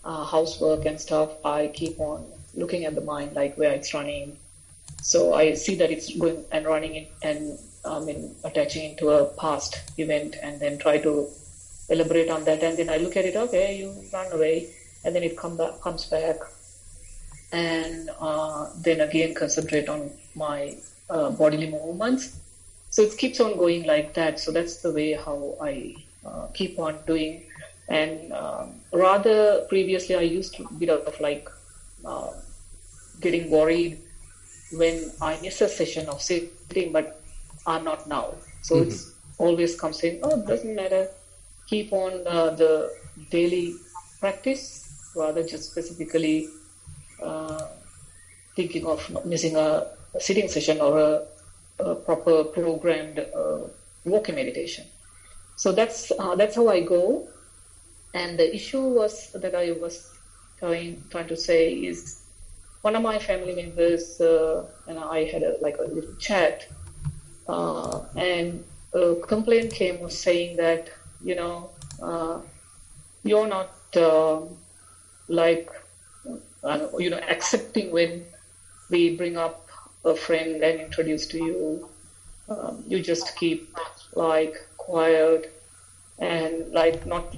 housework and stuff, I keep on looking at the mind, like where it's running. So I see that it's going and running it and attaching into a past event, and then try to elaborate on that. And then I look at it, okay, you run away, and then it comes back, and then again concentrate on my bodily movements. So it keeps on going like that. So that's the way how I keep on doing. And rather previously I used to be of like getting worried when I miss a session of sitting, but I'm not now. So it's always comes saying, oh, it doesn't matter. Keep on the daily practice, rather just specifically thinking of missing a sitting session or a proper programmed walking meditation. So that's how I go. And the issue was that I was trying to say is, one of my family members and I had a little chat, and a complaint came was saying that, you're not accepting when we bring up a friend and introduce to you. You just keep quiet and not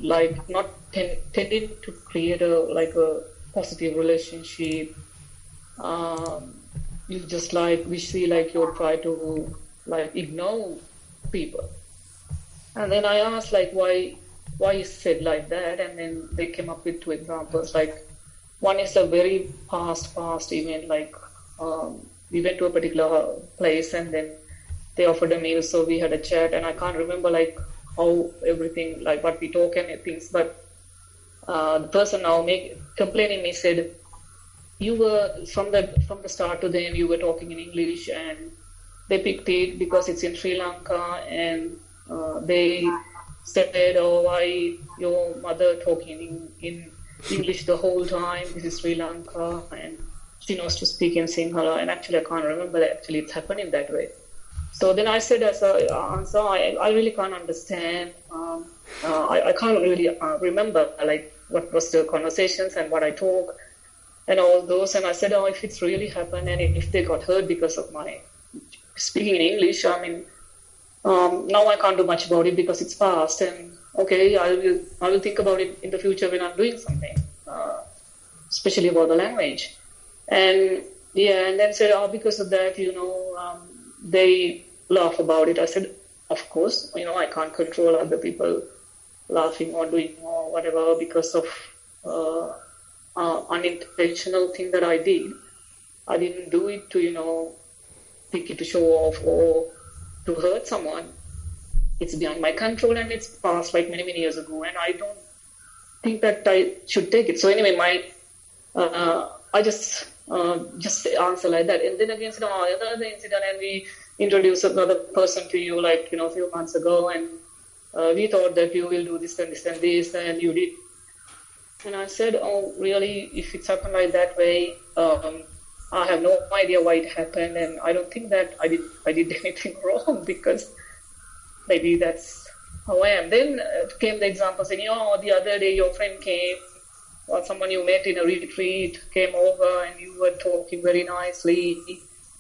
tending to create a positive relationship. You just we see you'll try to ignore people. And then I asked why you said like that, and then they came up with two examples. One is a very past event, we went to a particular place and then they offered a meal, so we had a chat, and I can't remember how everything, what we talk and things, but the person now complaining me said, you were from the start to the end you were talking in English, and they picked it because it's in Sri Lanka, and they said, oh, why your mother talking in English the whole time, this is Sri Lanka, and she knows to speak in Sinhala. And actually I can't remember that actually it's happening that way. So then I said as an answer, I really can't understand. I can't really remember what was the conversations and what I talk and all those. And I said, oh, if it's really happened and if they got hurt because of my speaking in English, now I can't do much about it because it's past. And okay, I will think about it in the future when I'm doing something, especially about the language. And and then said, oh, because of that, they laugh about it. I said, of course, I can't control other people laughing or doing or whatever because of unintentional thing that I did. I didn't do it to, think it to show off or to hurt someone. It's beyond my control and it's past many years ago, and I don't think that I should take it. So anyway, I just answer like that. And then again said, oh, another incident, and we introduced another person to you a few months ago, and we thought that you will do this and this and this, and you did. And I said, oh, really, if it's happened like that way, I have no idea why it happened, and I don't think that I did anything wrong, because maybe that's how I am. Then came the example saying, oh, the other day your friend came, or someone you met in a retreat came over and you were talking very nicely,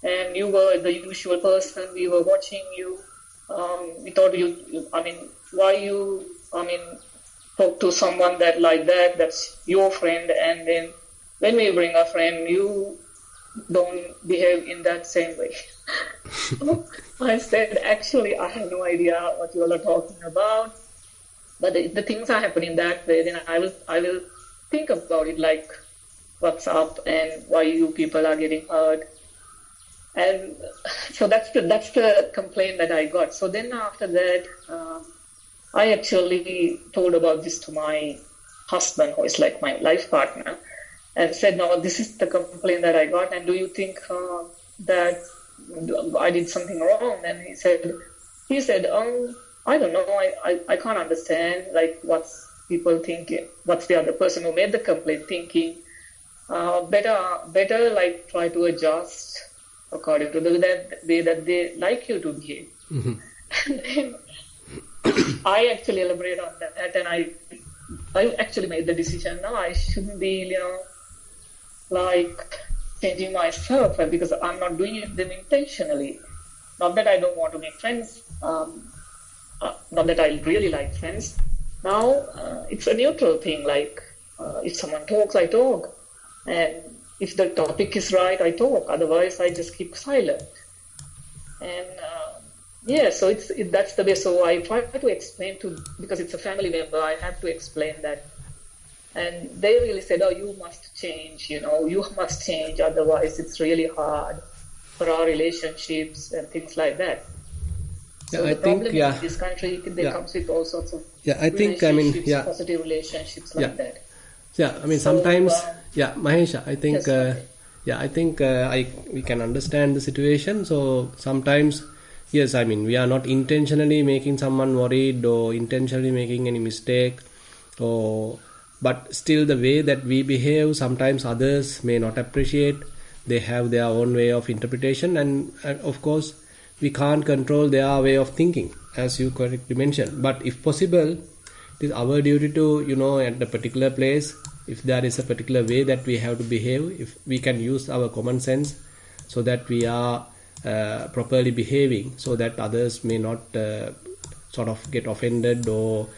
and you were the usual person, we were watching you. We thought why you, talk to someone that's your friend, and then when we bring a friend, you don't behave in that same way. I said, actually, I have no idea what you all are talking about, but the things are happening that way, then I will think about it, what's up and why you people are getting hurt. And so that's the complaint that I got. So then after that, I actually told about this to my husband, who is my life partner, and said, no, this is the complaint that I got, and do you think that I did something wrong? And he said, oh, I don't know, I can't understand what's people thinking, what's the other person who made the complaint thinking. Better try to adjust according to the way that they like you to behave. Mm-hmm. And then I actually elaborate on that, and I actually made the decision, no, I shouldn't be, like changing myself, because I'm not doing them intentionally. Not that I don't want to make friends, not that I really like friends. Now it's a neutral thing, like if someone talks, I talk. And if the topic is right, I talk. Otherwise, I just keep silent. And so that's the way. So I try to explain because it's a family member, I have to explain that. And they really said, oh, you must change, you must change. Otherwise, it's really hard for our relationships and things like that. So the problem is in this country, they comes with all sorts of relationships, positive relationships like that. Yeah, I mean, sometimes, Mahesha, I think, we can understand the situation. So sometimes, yes, I mean, we are not intentionally making someone worried or intentionally making any mistake, but still the way that we behave, sometimes others may not appreciate. They have their own way of interpretation, and of course, we can't control their way of thinking, as you correctly mentioned. But if possible, it is our duty to, at a particular place, if there is a particular way that we have to behave, if we can use our common sense so that we are properly behaving, so that others may not sort of get offended or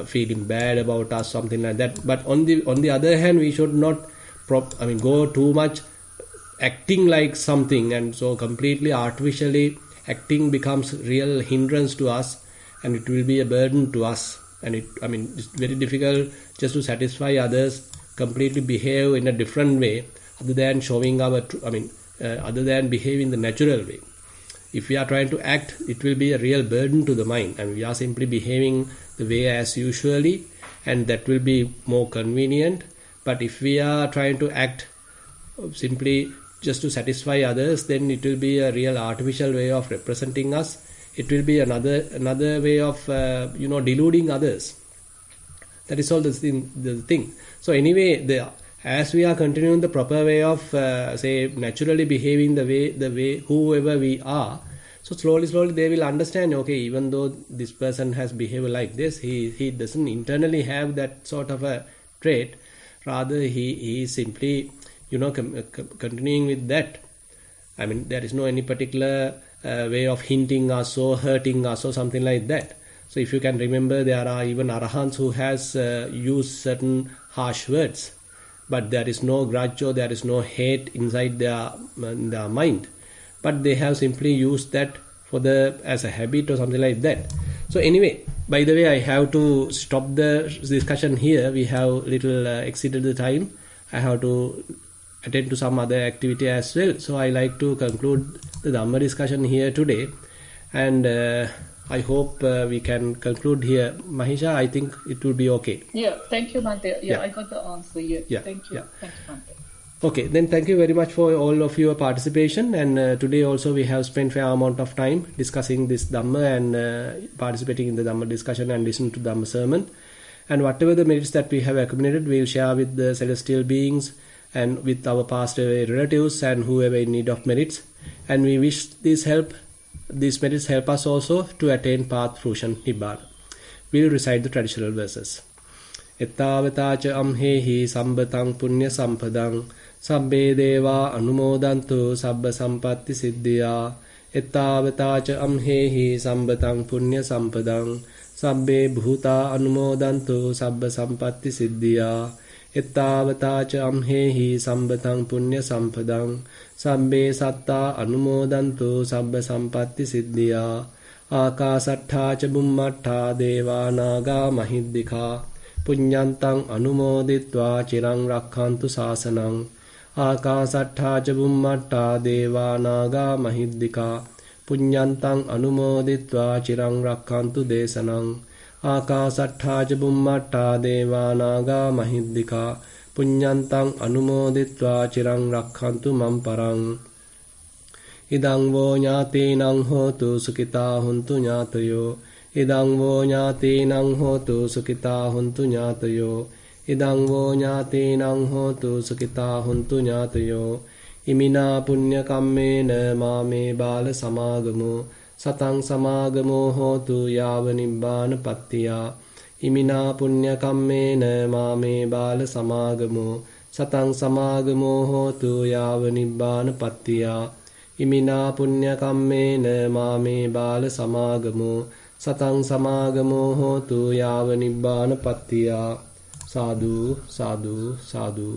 feeling bad about us, something like that. But on the other hand, we should not go too much acting like something, and so completely artificially acting becomes real hindrance to us, and it will be a burden to us. And it's very difficult just to satisfy others, completely behave in a different way other than showing other than behaving the natural way. If we are trying to act, it will be a real burden to the mind, and we are simply behaving the way as usually, and that will be more convenient. But if we are trying to act simply just to satisfy others, then it will be a real artificial way of representing us. It will be another way of deluding others. That is all the thing. So anyway, as we are continuing the proper way of naturally behaving the way whoever we are, so slowly they will understand, okay, even though this person has behaved like this, he doesn't internally have that sort of a trait. Rather, he is simply continuing with that. I mean, there is no any particular way of hinting us or hurting us or something like that. So if you can remember, there are even arahants who has used certain harsh words, but there is no grudge or there is no hate inside their mind, but they have simply used that as a habit or something like that. So anyway, by the way, I have to stop the discussion here. We have little exceeded the time. I have to attend to some other activity as well. So I like to conclude the Dhamma discussion here today, and I hope we can conclude here. Mahisha, I think it will be okay. Yeah, thank you, Bhante. I got the answer here. Thank you. Thank you, Bhante. Okay, then thank you very much for all of your participation, and today also we have spent fair amount of time discussing this Dhamma and participating in the Dhamma discussion and listening to Dhamma sermon. And whatever the merits that we have accumulated, we will share with the celestial beings and with our passed away relatives and whoever in need of merits. And we wish these merits help us also to attain path fruition Nibbana. We will recite the traditional verses. Ettavatacha amhehi sambatang punya sampadang sabbe deva anumodantu sabba sampatti siddhya. Ettavatacha amhehi sambatang punya sampadang sabbe bhuta anumodantu sabba sampatti siddhya. Ettavatacha amhehi sambatang punya sampadang sabbe satta anumodantu sabba sampatti siddhya. Akasattha ca bummattha deva naga mahiddika punyantang anumoditva cirang rakhantu sasanang. Akasattha ca bummattha deva naga mahiddika punyantang anumoditva cirang rakhantu desanang. Akasattha ca bummattha deva naga mahiddika punyantang anumoditva cirang rakhantu mamparang. Idang vo ñātīnaṃ hotu sukitā huntu ñātayo. Idang vo ñātīnaṃ hotu sukitā huntu ñātayo. Idang vo ñātīnaṃ hotu sukitā huntu ñātayo. Imina punya kammena māme bāla samāgamo satang samāgamo hotu yāva nibbāna pattiya. Imina punya kammena māme bāla samāgamo සතං සමාගමෝ හෝතු යාව නිබ්බානපත්තියා ඉමිනා පුඤ්ඤ කම්මේන මාමේ බාල සමාගමෝ සතං සමාගමෝ හෝතු යාව නිබ්බානපත්තියා සාදු සාදු සාදු